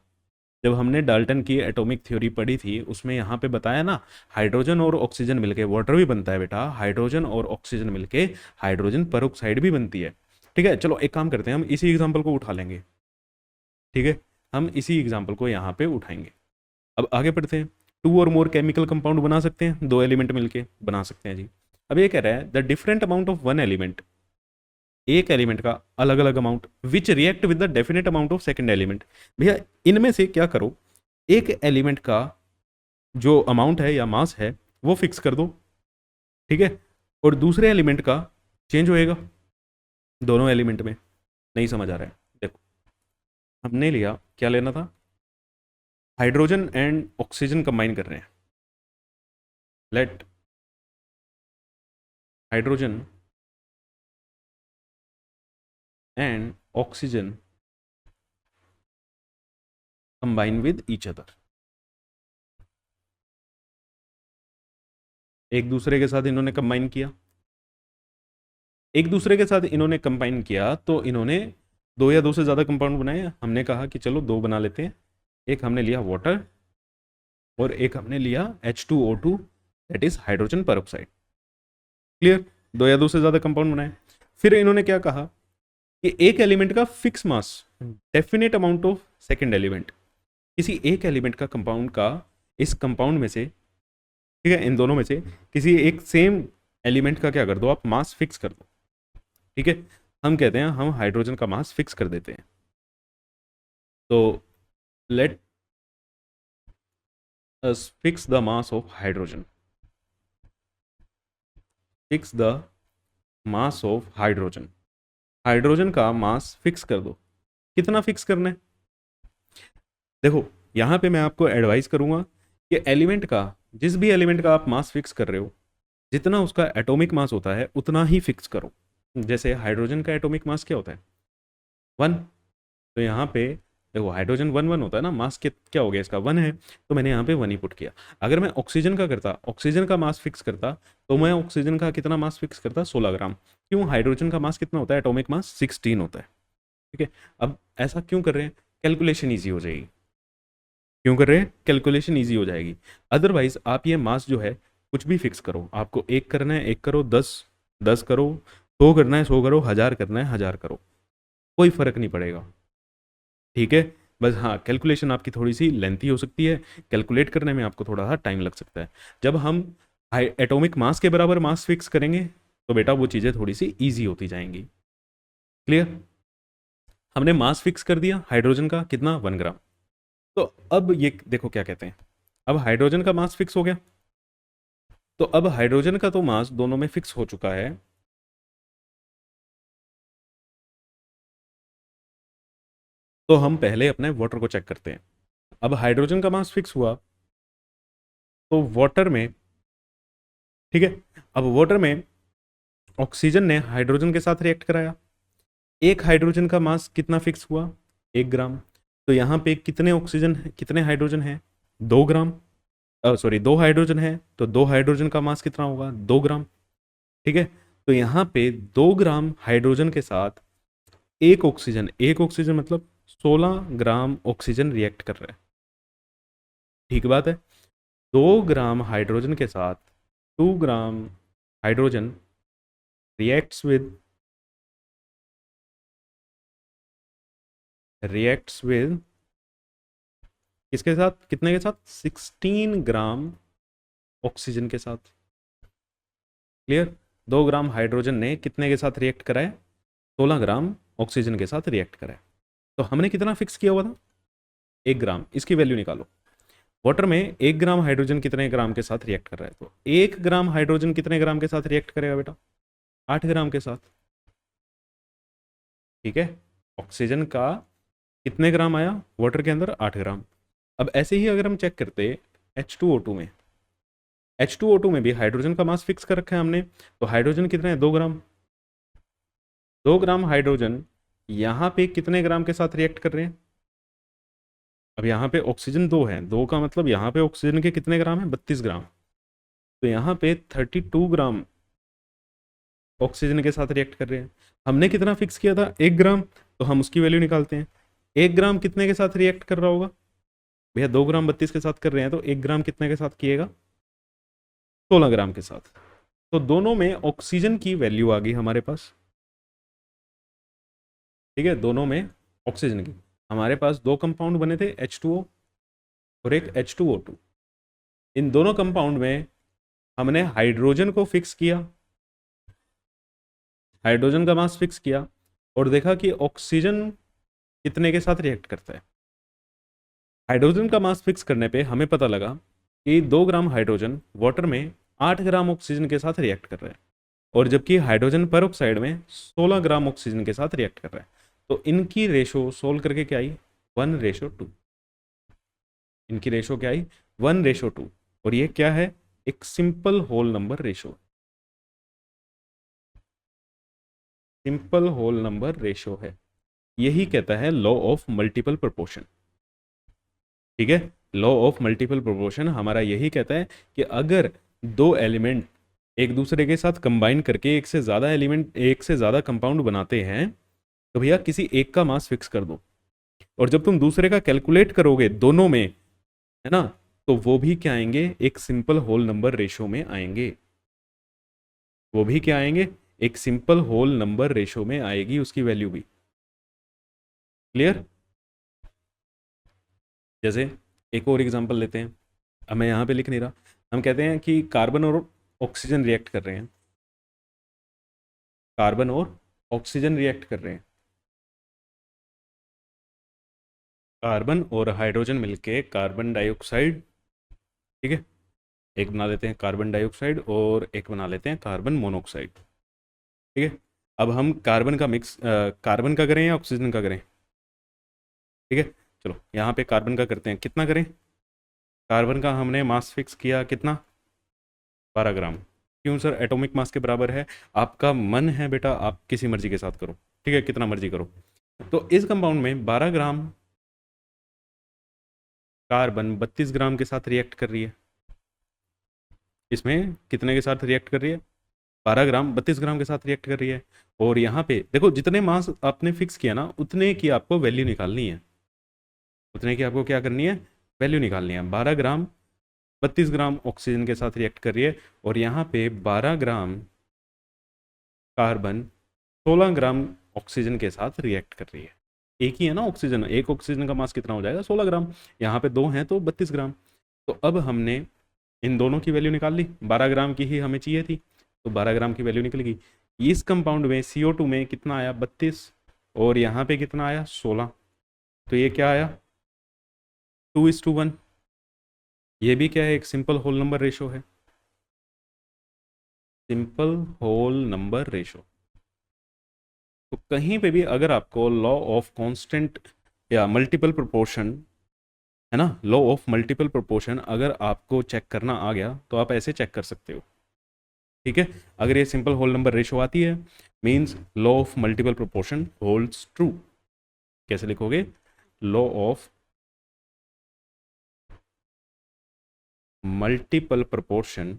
जब हमने डाल्टन की एटॉमिक थ्योरी पढ़ी थी उसमें यहाँ पे बताया ना, हाइड्रोजन और ऑक्सीजन मिलके वाटर भी बनता है बेटा, हाइड्रोजन और ऑक्सीजन मिलके हाइड्रोजन पेरोक्साइड भी बनती है। ठीक है, चलो एक काम करते हैं, हम इसी एग्जाम्पल को उठा लेंगे। ठीक है, हम इसी एग्जाम्पल को यहाँ पे उठाएंगे। अब आगे बढ़ते हैं। टू और मोर केमिकल कंपाउंड बना सकते हैं, दो एलिमेंट मिलके बना सकते हैं जी। अब ये कह रहा है the different amount of one element, एक एलिमेंट का अलग अलग amount which react with the definite amount of second element. भैया इनमें से क्या करो, एक एलिमेंट का जो अमाउंट है या मास है वो फिक्स कर दो, ठीक है, और दूसरे एलिमेंट का चेंज होएगा दोनों एलिमेंट में। नहीं समझ आ रहा है? देखो हमने लिया, क्या लेना था, हाइड्रोजन एंड ऑक्सीजन कंबाइन कर रहे हैं। Let hydrogen and oxygen combine with each other. एक दूसरे के साथ इन्होंने कंबाइन किया, एक दूसरे के साथ इन्होंने कंबाइन किया तो इन्होंने दो या दो से ज़्यादा कंपाउंड बनाए। हमने कहा कि चलो दो बना लेते हैं। एक हमने लिया वाटर और एक हमने लिया H2O2, that is hydrogen peroxide. Clear? दो या दो से ज़्यादा कंपाउंड बनाए। फिर इन्होंने क्या कहा कि एक एलिमेंट का fix mass, definite amount of second element, किसी एक एलिमेंट का कंपाउंड का इस कंपाउंड में से, ठीक है, इन दोनों में से किसी एक सेम एलिमेंट का क्या कर दो आप, मास फिक्स कर दो। ठीक है, हम कहते हैं हम हाइड्रोजन का मास फिक्स कर देते हैं। तो let us fix the mass of hydrogen, fix the mass of hydrogen, hydrogen का मास फिक्स कर दो। कितना फिक्स करना है? देखो यहाँ पे मैं आपको एडवाइस करूंगा कि एलिमेंट का, जिस भी एलिमेंट का आप मास फिक्स कर रहे हो, जितना उसका एटॉमिक मास होता है उतना ही फिक्स करो। जैसे हाइड्रोजन का एटॉमिक मास क्या होता है, 1। तो यहाँ पे देखो हाइड्रोजन 1 1 होता है ना, मास के क्या हो गया इसका, 1 है, तो मैंने यहाँ पे 1 ही पुट किया। अगर मैं ऑक्सीजन का करता, ऑक्सीजन का मास फिक्स करता, तो मैं ऑक्सीजन का कितना मास फिक्स करता, 16 ग्राम। क्यों? हाइड्रोजन का मास कितना होता है, एटॉमिक मास 16 होता है। ठीक है, अब ऐसा क्यों कर रहे हैं? कैलकुलेशन ईजी हो जाएगी। क्यों कर रहे हैं? कैलकुलेशन ईजी हो जाएगी। अदरवाइज आप ये मास जो है कुछ भी फिक्स करो, आपको एक करना है एक करो, 10 10 करो, 100 करना है 100 करो, 1000 करना है 1000 करो, कोई फर्क नहीं पड़ेगा। ठीक है, बस हाँ कैलकुलेशन आपकी थोड़ी सी लेंथी हो सकती है, कैलकुलेट करने में आपको थोड़ा सा टाइम लग सकता है। जब हम एटॉमिक मास के बराबर मास फिक्स करेंगे तो बेटा वो चीज़ें थोड़ी सी ईजी होती जाएंगी। क्लियर? हमने मास फिक्स कर दिया हाइड्रोजन का, कितना, 1 ग्राम। तो अब ये देखो क्या कहते हैं, अब हाइड्रोजन का मास फिक्स हो गया, तो अब हाइड्रोजन का तो मास दोनों में फिक्स हो चुका है। तो हम पहले अपने वाटर को चेक करते हैं। अब हाइड्रोजन का मास फिक्स हुआ तो वाटर में, ठीक है, अब वाटर में ऑक्सीजन ने हाइड्रोजन के साथ रिएक्ट कराया। एक हाइड्रोजन का मास कितना फिक्स हुआ, 1 ग्राम। तो यहाँ पे कितने ऑक्सीजन कितने हाइड्रोजन है, 2 ग्राम। सॉरी 2 हाइड्रोजन है, तो 2 हाइड्रोजन का मास कितना होगा, 2 ग्राम। ठीक है, तो यहाँ पे 2 ग्राम हाइड्रोजन के साथ एक ऑक्सीजन, एक ऑक्सीजन मतलब 16 ग्राम ऑक्सीजन रिएक्ट कर रहा है। ठीक बात है, 2 ग्राम हाइड्रोजन के साथ 2 ग्राम हाइड्रोजन रिएक्ट्स विद किसके साथ, कितने के साथ, 16 ग्राम ऑक्सीजन के साथ। क्लियर? 2 ग्राम हाइड्रोजन ने कितने के साथ रिएक्ट कराए, 16 ग्राम ऑक्सीजन के साथ रिएक्ट कराए। तो हमने कितना फिक्स किया हुआ था, 1 ग्राम। इसकी वैल्यू निकालो। वाटर में 1 ग्राम हाइड्रोजन कितने ग्राम के साथ रिएक्ट कर रहा है, तो 1 ग्राम हाइड्रोजन कितने ग्राम के साथ रिएक्ट करेगा बेटा, 8 ग्राम के साथ। ठीक है, ऑक्सीजन का कितने ग्राम आया वाटर के अंदर, 8 ग्राम। अब ऐसे ही अगर हम चेक करते H2O2 में, H2O2 में भी हाइड्रोजन का मास फिक्स कर रखा है हमने, तो हाइड्रोजन कितने हैं, 2 ग्राम। 2 ग्राम हाइड्रोजन यहाँ पे कितने ग्राम के साथ रिएक्ट कर रहे हैं? अब यहाँ पे ऑक्सीजन 2 है, 2 का मतलब यहाँ पे ऑक्सीजन के कितने ग्राम है? 32 ग्राम। तो यहाँ पे 32 ग्राम ऑक्सीजन के साथ रिएक्ट कर रहे हैं। हमने कितना फिक्स किया था? 1 ग्राम। तो हम उसकी वैल्यू निकालते हैं। 1 ग्राम कितने के साथ रिएक्ट कर रहा होगा भैया? 2 ग्राम 32 के साथ कर रहे हैं, तो 1 ग्राम कितने के साथ किएगा? 16 ग्राम के साथ। तो दोनों में ऑक्सीजन की वैल्यू आ गई हमारे पास। ठीक है, दोनों में ऑक्सीजन की। हमारे पास 2 कंपाउंड बने थे, H2O और एक H2O2। इन दोनों कंपाउंड में हमने हाइड्रोजन को फिक्स किया, हाइड्रोजन का मास फिक्स किया और देखा कि ऑक्सीजन कितने के साथ रिएक्ट करता है। हाइड्रोजन का मास फिक्स करने पे हमें पता लगा कि 2 ग्राम हाइड्रोजन वाटर में 8 ग्राम ऑक्सीजन के साथ रिएक्ट कर रहा है, और जबकि हाइड्रोजन पर ऑक्साइड में 16 ग्राम ऑक्सीजन के साथ रिएक्ट कर रहा है। तो इनकी रेशो सोल्व करके क्या आई? 1:2। इनकी रेशो क्या आई? 1:2। और ये क्या है? एक simple whole number ratio. Simple whole number ratio है। यही कहता है लॉ ऑफ मल्टीपल प्रोपोर्शन। ठीक है, लॉ ऑफ मल्टीपल प्रोपोर्शन हमारा यही कहता है कि अगर दो एलिमेंट एक दूसरे के साथ कंबाइन करके एक से ज़्यादा एलिमेंट, एक से ज़्यादा कंपाउंड बनाते हैं, तो भैया किसी एक का मास फिक्स कर दो, और जब तुम दूसरे का कैलकुलेट करोगे दोनों में, है ना, तो वो भी क्या आएंगे? एक सिंपल होल नंबर रेशो में आएंगे। वो भी क्या आएंगे? एक सिंपल होल नंबर रेशो में आएगी उसकी वैल्यू भी। क्लियर? जैसे एक और एग्जांपल लेते हैं। अब मैं यहाँ पे लिख नहीं रहा। हम कहते हैं कि कार्बन और ऑक्सीजन रिएक्ट कर रहे हैं। कार्बन और ऑक्सीजन रिएक्ट कर रहे हैं। कार्बन और हाइड्रोजन मिलके कार्बन डाइऑक्साइड, ठीक है, एक बना लेते हैं कार्बन डाइऑक्साइड और एक बना लेते हैं कार्बन मोनोऑक्साइड। ठीक है, अब हम कार्बन का मिक्स कार्बन का करें या ऑक्सीजन का करें? ठीक है, चलो यहाँ पे कार्बन का करते हैं। कितना करें? कार्बन का हमने मास फिक्स किया कितना? 12 ग्राम। क्यों सर? एटॉमिक मास के बराबर है। आपका मन है बेटा, आप किसी मर्जी के साथ करो, ठीक है, कितना मर्जी करो। तो इस कंपाउंड में 12 ग्राम कार्बन 32 ग्राम के साथ रिएक्ट कर रही है। इसमें कितने के साथ रिएक्ट कर रही है? 12 ग्राम 32 ग्राम के साथ रिएक्ट कर रही है। और यहाँ पे देखो, जितने मास आपने फिक्स किया ना, उतने की आपको वैल्यू निकालनी है। उतने की आपको क्या करनी है? वैल्यू निकालनी है। 12 ग्राम 32 ग्राम ऑक्सीजन के साथ रिएक्ट कर रही है, और यहाँ पे 12 ग्राम कार्बन 16 ग्राम ऑक्सीजन के साथ रिएक्ट कर रही है। एक ही है ना ऑक्सीजन, एक ऑक्सीजन का मास कितना हो जाएगा? 16 ग्राम। यहाँ पे 2 हैं तो 32 ग्राम। तो अब हमने इन दोनों की वैल्यू निकाल ली। 12 ग्राम की ही हमें चाहिए थी, तो 12 ग्राम की वैल्यू निकल गई। इस कंपाउंड में CO2 में कितना आया? 32, और यहाँ पे कितना आया? 16। तो ये क्या आया? 2:1। ये भी क्या है? एक सिंपल होल नंबर रेशो है। Simple whole number ratio. तो कहीं पे भी अगर आपको लॉ ऑफ कांस्टेंट या मल्टीपल प्रोपोर्शन, है ना, लॉ ऑफ मल्टीपल प्रोपोर्शन अगर आपको चेक करना आ गया, तो आप ऐसे चेक कर सकते हो। ठीक है, अगर ये सिंपल होल नंबर रेशो आती है, means law of multiple proportion holds true. कैसे लिखोगे? Law of multiple proportion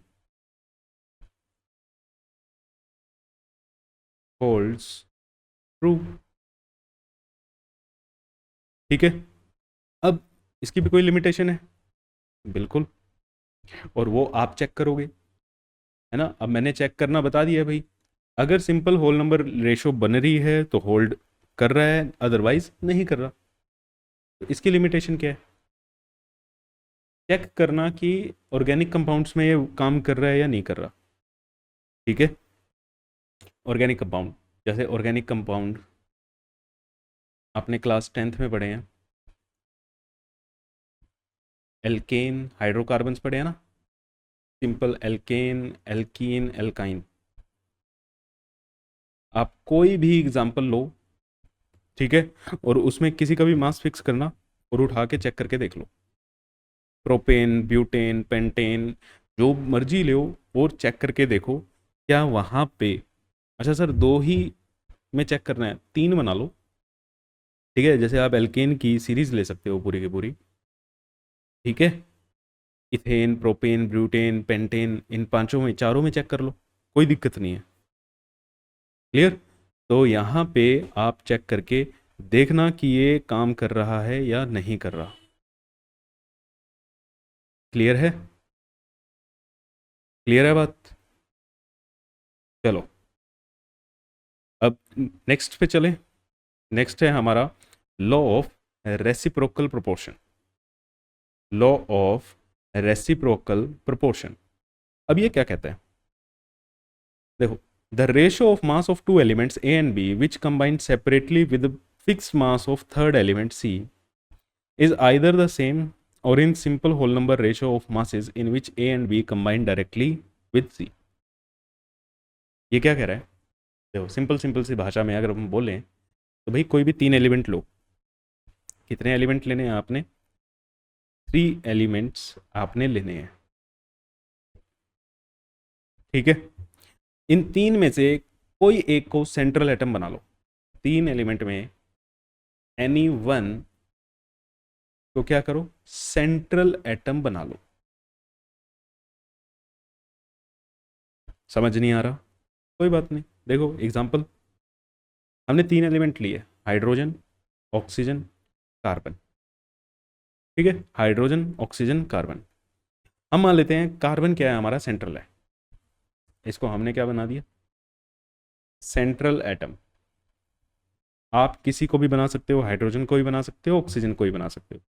holds true. ठीक है, अब इसकी भी कोई लिमिटेशन है? बिल्कुल, और वो आप चेक करोगे, है ना। अब मैंने चेक करना बता दिया है भाई। अगर सिंपल होल नंबर रेशो बन रही है तो होल्ड कर रहा है, अदरवाइज नहीं कर रहा। तो इसकी लिमिटेशन क्या है? चेक करना कि ऑर्गेनिक कंपाउंड्स में ये काम कर रहा है या नहीं कर रहा। ठीक है, ऑर्गेनिक कंपाउंड, जैसे ऑर्गेनिक कंपाउंड आपने क्लास 10th में पढ़े हैं, एल्केन हाइड्रोकार्बन्स पढ़े हैं ना, सिंपल एल्केन, एल्कीन, एल्काइन। आप कोई भी एग्जांपल लो, ठीक है, और उसमें किसी का भी मास फिक्स करना और उठा के चेक करके देख लो। प्रोपेन, ब्यूटेन, पेंटेन, जो मर्जी लो और चेक करके देखो क्या वहाँ पे, अच्छा सर 2 ही में चेक करना है, 3 बना लो, ठीक है। जैसे आप एल्केन की सीरीज ले सकते हो पूरी की पूरी, ठीक है। इथेन, प्रोपेन, ब्यूटेन, पेंटेन, इन पांचों में, चारों में चेक कर लो, कोई दिक्कत नहीं है। क्लियर। तो यहाँ पे आप चेक करके देखना कि ये काम कर रहा है या नहीं कर रहा। क्लियर है? क्लियर है बात? चलो अब नेक्स्ट पे चलें। नेक्स्ट है हमारा law of reciprocal proportion. Law of reciprocal proportion. अब ये क्या कहता है, देखो, the ratio of mass of two elements A and B which combined separately with fix mass of third element C is either the same or in simple whole number ratio of masses in which A and B combine directly with C। ये क्या कह रहा है? देखो, simple simple सी भाषा में अगर हम बोलें तो भाई कोई भी 3 एलिमेंट लो। कितने एलिमेंट लेने हैं आपने? 3 एलिमेंट्स आपने लेने हैं, ठीक है। इन 3 में से कोई एक को सेंट्रल एटम बना लो। 3 एलिमेंट में एनी वन तो क्या करो, सेंट्रल एटम बना लो। समझ नहीं आ रहा? कोई बात नहीं, देखो एग्जांपल, हमने 3 एलिमेंट लिए, हाइड्रोजन, ऑक्सीजन, कार्बन, ठीक है। Hydrogen, oxygen, carbon. हम मान लेते हैं कार्बन क्या है, हमारा सेंट्रल है। इसको हमने क्या बना दिया, सेंट्रल एटम। आप किसी को भी बना सकते हो, हाइड्रोजन को भी बना सकते हो, ऑक्सीजन को भी बना सकते हो।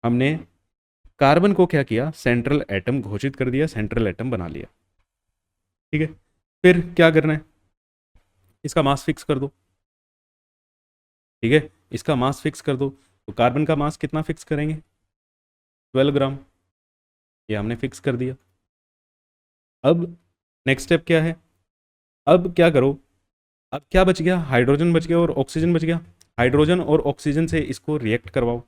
हमने कार्बन को क्या किया, सेंट्रल एटम घोषित कर दिया, सेंट्रल एटम बना लिया, ठीक है। फिर क्या करना है, इसका मास फिक्स कर दो, ठीक है। इसका मास फिक्स कर दो, तो कार्बन का मास कितना फिक्स करेंगे, 12 ग्राम। ये हमने फिक्स कर दिया। अब नेक्स्ट स्टेप क्या है, अब क्या करो, अब क्या बच गया, हाइड्रोजन बच गया और ऑक्सीजन बच गया। हाइड्रोजन और ऑक्सीजन से इसको रिएक्ट करवाओ,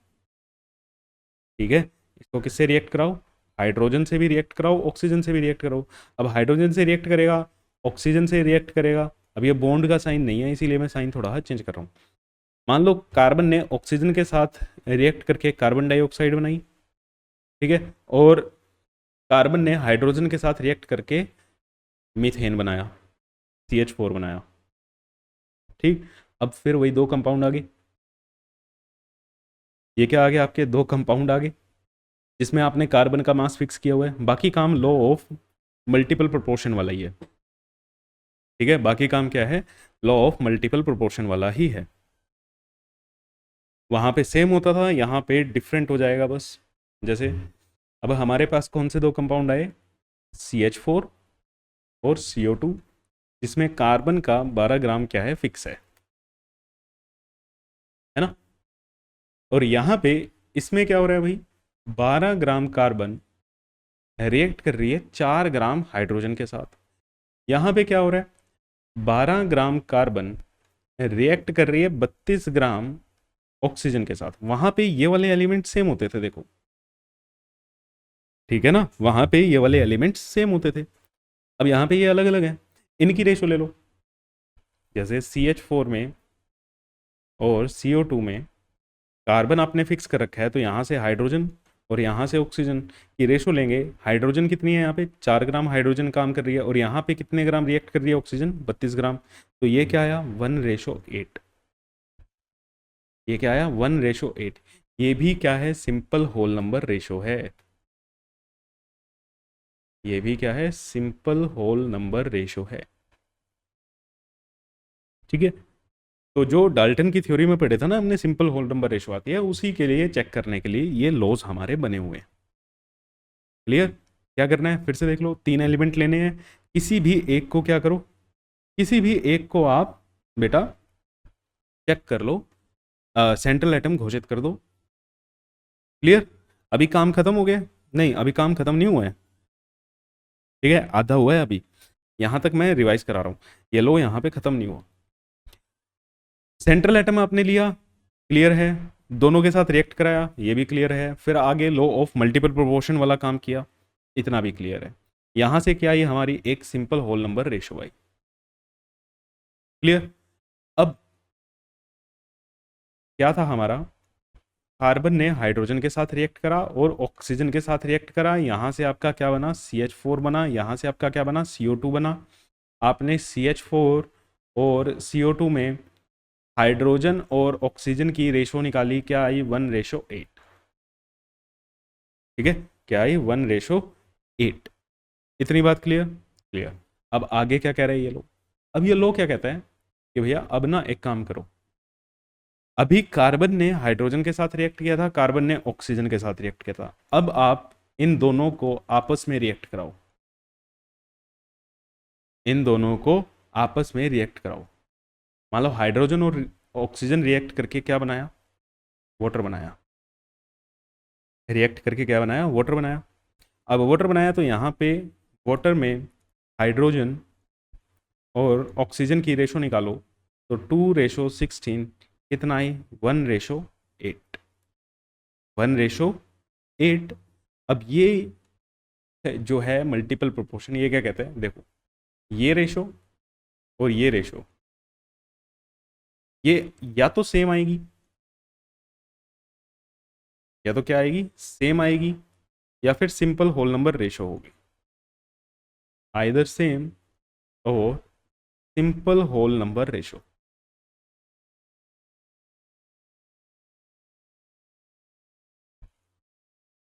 ठीक है। इसको किससे रिएक्ट कराओ, हाइड्रोजन से भी रिएक्ट कराओ, ऑक्सीजन से भी रिएक्ट कराओ। अब हाइड्रोजन से रिएक्ट करेगा, ऑक्सीजन से रिएक्ट करेगा। अब ये बॉन्ड का साइन नहीं है, इसीलिए मैं साइन थोड़ा चेंज कर रहा हूँ। मान लो कार्बन ने ऑक्सीजन के साथ रिएक्ट करके कार्बन डाइऑक्साइड बनाई, ठीक है। और कार्बन ने हाइड्रोजन के साथ रिएक्ट करके मीथेन बनाया, CH4 बनाया, ठीक। अब फिर वही 2 कंपाउंड आ गए। ये क्या आ गया, आपके 2 कंपाउंड आ गए, जिसमें आपने कार्बन का मास फिक्स किया हुआ है। बाकी काम लॉ ऑफ मल्टीपल प्रोपोर्शन वाला ही है, ठीक है। बाकी काम क्या है, लॉ ऑफ मल्टीपल प्रोपोर्शन वाला ही है। वहाँ पे सेम होता था, यहाँ पे डिफरेंट हो जाएगा बस। जैसे अब हमारे पास कौन से 2 कंपाउंड आए, CH4 और CO2, जिसमें कार्बन का 12 ग्राम क्या है, फिक्स है ना। और यहाँ पे इसमें क्या हो रहा है भाई, 12 ग्राम कार्बन रिएक्ट कर रही है 4 ग्राम हाइड्रोजन के साथ। यहाँ पे क्या हो रहा है, 12 ग्राम कार्बन रिएक्ट कर रही है 32 ग्राम ऑक्सीजन के साथ। वहां पे ये वाले एलिमेंट सेम होते थे, देखो, ठीक है ना। वहां पे ये वाले एलिमेंट सेम होते थे, अब यहाँ पे ये अलग अलग है। इनकी रेशो ले लो, जैसे CH4 में और CO2 में कार्बन आपने फिक्स कर रखा है, तो यहाँ से हाइड्रोजन और यहाँ से ऑक्सीजन की रेशो लेंगे। हाइड्रोजन कितनी है, यहाँ पे 4 ग्राम हाइड्रोजन काम कर रही है, और यहाँ पे कितने ग्राम रिएक्ट कर रही है, ऑक्सीजन 32 ग्राम। तो ये क्या आया, 1:8। ये क्या आया, 1:8। ये भी क्या है, सिंपल होल नंबर रेशो है। ये भी क्या है, सिंपल होल नंबर रेशो है, ठीक है। तो जो डाल्टन की थ्योरी में पढ़े था ना हमने, सिंपल होल नंबर रेशो आती है, उसी के लिए चेक करने के लिए ये लॉज हमारे बने हुए हैं। क्लियर? क्या करना है, फिर से देख लो, 3 एलिमेंट लेने हैं, किसी भी एक को क्या करो, किसी भी एक को आप बेटा चेक कर लो, सेंट्रल एटम घोषित कर दो। क्लियर? अभी काम खत्म हो गया? नहीं, अभी काम खत्म नहीं हुआ है, ठीक है, आधा हुआ है अभी। यहां तक मैं रिवाइज करा रहा हूं, ये लो, यहां पे खत्म नहीं हुआ। सेंट्रल एटम आपने लिया, क्लियर है, दोनों के साथ रिएक्ट कराया, ये भी क्लियर है। फिर आगे लॉ ऑफ मल्टीपल प्रोपोर्शन वाला काम किया, इतना भी क्लियर है। यहां से क्या, ये हमारी एक सिंपल होल नंबर रेशो आई। क्लियर? क्या था हमारा, कार्बन ने हाइड्रोजन के साथ रिएक्ट करा और ऑक्सीजन के साथ रिएक्ट करा, यहाँ से आपका क्या बना, CH4 बना, यहाँ से आपका क्या बना, CO2 बना। आपने CH4 और CO2 में हाइड्रोजन और ऑक्सीजन की रेशो निकाली, क्या आई, 1:8। ठीक है, क्या आई, 1:8। इतनी बात क्लियर, क्लियर। अब आगे क्या कह रहे हैं ये लोग, अब ये लोग क्या कहते हैं कि भैया अब ना एक काम करो, अभी कार्बन ने हाइड्रोजन के साथ रिएक्ट किया था, कार्बन ने ऑक्सीजन के साथ रिएक्ट किया था, अब आप इन दोनों को आपस में रिएक्ट कराओ, इन दोनों को आपस में रिएक्ट कराओ। मान लो हाइड्रोजन और ऑक्सीजन रिएक्ट करके क्या बनाया, वाटर बनाया, रिएक्ट करके क्या बनाया, वाटर बनाया। अब वाटर बनाया तो यहाँ पे वाटर में हाइड्रोजन और ऑक्सीजन की रेशो निकालो, तो 2:16 कितना आई, 1:8, 1:8। अब ये जो है मल्टीपल प्रोपोर्शन, ये क्या कहते हैं, देखो ये रेशो और ये रेशो, ये या तो सेम आएगी, या तो क्या आएगी, सेम आएगी, या फिर सिंपल होल नंबर रेशो होगी, आइदर सेम और simple whole number ratio.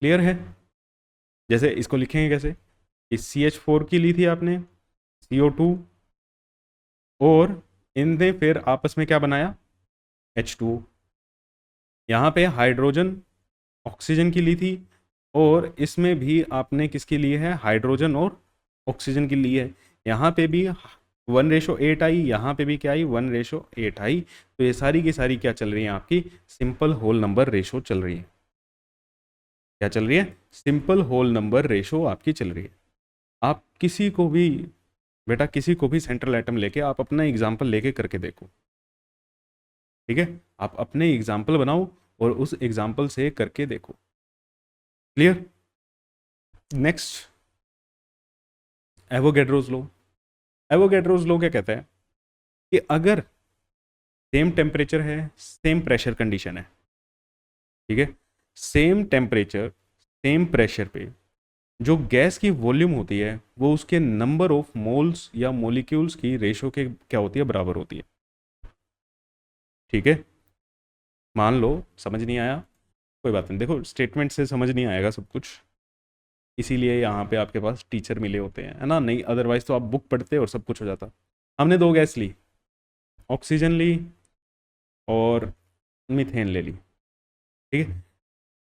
Clear है। जैसे इसको लिखेंगे कैसे, इस CH4 की ली थी आपने, CO2, और इनने फिर आपस में क्या बनाया, H2O। यहाँ पे हाइड्रोजन ऑक्सीजन की ली थी, और इसमें भी आपने किसकी ली है, हाइड्रोजन और ऑक्सीजन की ली है। यहाँ पे भी 1:8 आई, यहाँ पे भी क्या आई, 1:8 आई। तो ये सारी की सारी क्या चल रही है, आपकी सिंपल होल नंबर रेशो चल रही है। क्या चल रही है, सिंपल होल नंबर रेशो आपकी चल रही है। आप किसी को भी, बेटा किसी को भी सेंट्रल एटम लेके आप अपना एग्जाम्पल लेके करके देखो, ठीक है, आप अपने एग्जाम्पल बनाओ और उस एग्जाम्पल से करके देखो। Clear. Next, Avogadro's law. Avogadro's law क्या कहता है कि अगर सेम टेम्परेचर है, सेम प्रेशर कंडीशन है, ठीक है, सेम टेम्परेचर सेम प्रेशर पे जो गैस की वॉल्यूम होती है वो उसके नंबर ऑफ मोल्स या मॉलिक्यूल्स की रेशो के क्या होती है, बराबर होती है। ठीक है, मान लो समझ नहीं आया, कोई बात नहीं, देखो स्टेटमेंट से समझ नहीं आएगा सब कुछ, इसीलिए यहाँ पे आपके पास टीचर मिले होते हैं, है ना, नहीं अदरवाइज तो आप बुक पढ़ते और सब कुछ हो जाता। हमने दो गैस ली, ऑक्सीजन ली और मीथेन ले ली, ठीक है।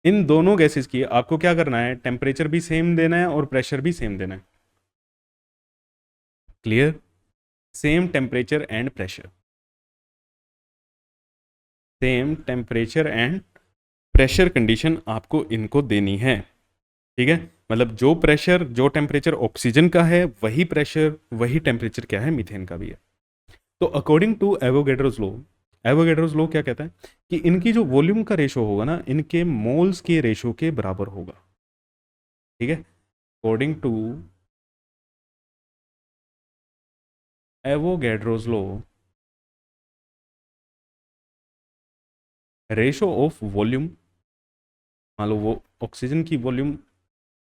इन दोनों गैसेस की आपको क्या करना है, टेम्परेचर भी सेम देना है और प्रेशर भी सेम देना है। Clear, same temperature and pressure, same temperature and pressure condition आपको इनको देनी है। ठीक है, मतलब जो प्रेशर जो टेम्परेचर ऑक्सीजन का है वही प्रेशर वही टेम्परेचर क्या है, मीथेन का भी है। तो according to Avogadro's law, Avogadro's law क्या कहता है कि इनकी जो वॉल्यूम का रेशो होगा ना, इनके मोल्स के रेशो के बराबर होगा। ठीक है, according to Avogadro's law, ratio of volume, मान लो वो ऑक्सीजन की वॉल्यूम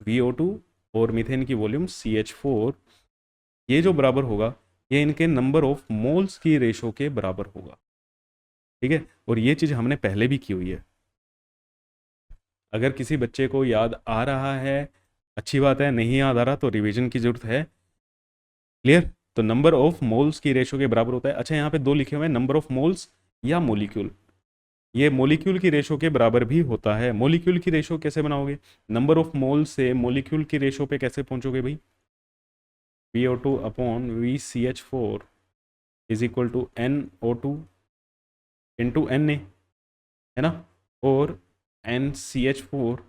VO2 और मीथेन की वॉल्यूम CH4, ये जो बराबर होगा ये इनके नंबर ऑफ मोल्स की रेशो के बराबर होगा। ठीक है, और ये चीज़ हमने पहले भी की हुई है। अगर किसी बच्चे को याद आ रहा है अच्छी बात है, नहीं याद आ रहा तो रिवीजन की जरूरत है। क्लियर, तो नंबर ऑफ मोल्स की रेशो के बराबर होता है। अच्छा, यहाँ पे दो लिखे हुए हैं, नंबर ऑफ मोल्स या मोलिक्यूल, ये मोलिक्यूल की रेशो के बराबर भी होता है। मोलिक्यूल की रेशो कैसे बनाओगे, नंबर ऑफ मोल से मोलिक्यूल की रेशो पे कैसे पहुंचोगे भाई, VO2 upon VCH4 is equal to NO2 into Na, है ना, और NCH4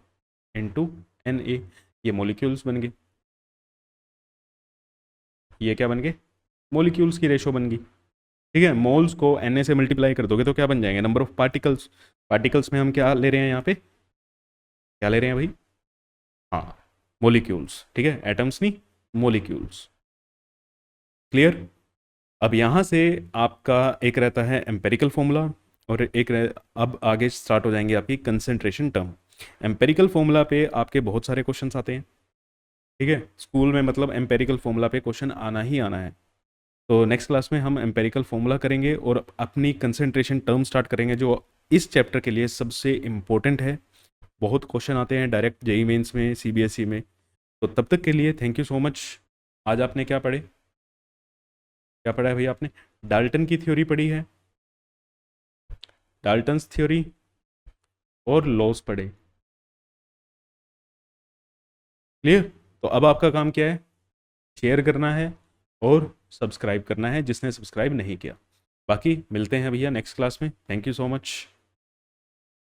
इंटू Na। ये मोलिक्यूल्स बन गए, ये क्या बन गए, मोलिक्यूल्स की रेशो बन गई। ठीक है, मोल्स को Na से मल्टीप्लाई कर दोगे तो क्या बन जाएंगे, नंबर ऑफ पार्टिकल्स। पार्टिकल्स में हम क्या ले रहे हैं यहाँ पे, क्या ले रहे हैं भाई, हाँ मोलिक्यूल्स। ठीक है, एटम्स नहीं, मोलिक्यूल्स। क्लियर। अब यहाँ से आपका एक रहता है एम्पेरिकल फॉर्मूला और अब आगे स्टार्ट हो जाएंगे आपकी कंसंट्रेशन टर्म। एम्पेरिकल फॉर्मूला पे आपके बहुत सारे क्वेश्चंस आते हैं, ठीक है, स्कूल में मतलब एम्पेरिकल फॉर्मूला पे क्वेश्चन आना ही आना है। तो नेक्स्ट क्लास में हम एम्पेरिकल फॉर्मूला करेंगे और अपनी कंसंट्रेशन टर्म स्टार्ट करेंगे, जो इस चैप्टर के लिए सबसे इम्पोर्टेंट है। बहुत क्वेश्चन आते हैं डायरेक्ट जेई मेंस में, सीबीएसई में। तो तब तक के लिए थैंक यू सो मच। आज आपने क्या पढ़े, क्या पढ़ा है भैया आपने? डाल्टन की थ्योरी पढ़ी है, डाल्टन्स थ्योरी और लॉस पढ़े, क्लियर? तो अब आपका काम क्या है? शेयर करना है और सब्सक्राइब करना है, जिसने सब्सक्राइब नहीं किया। बाकी मिलते हैं भैया नेक्स्ट क्लास में। Thank you so much.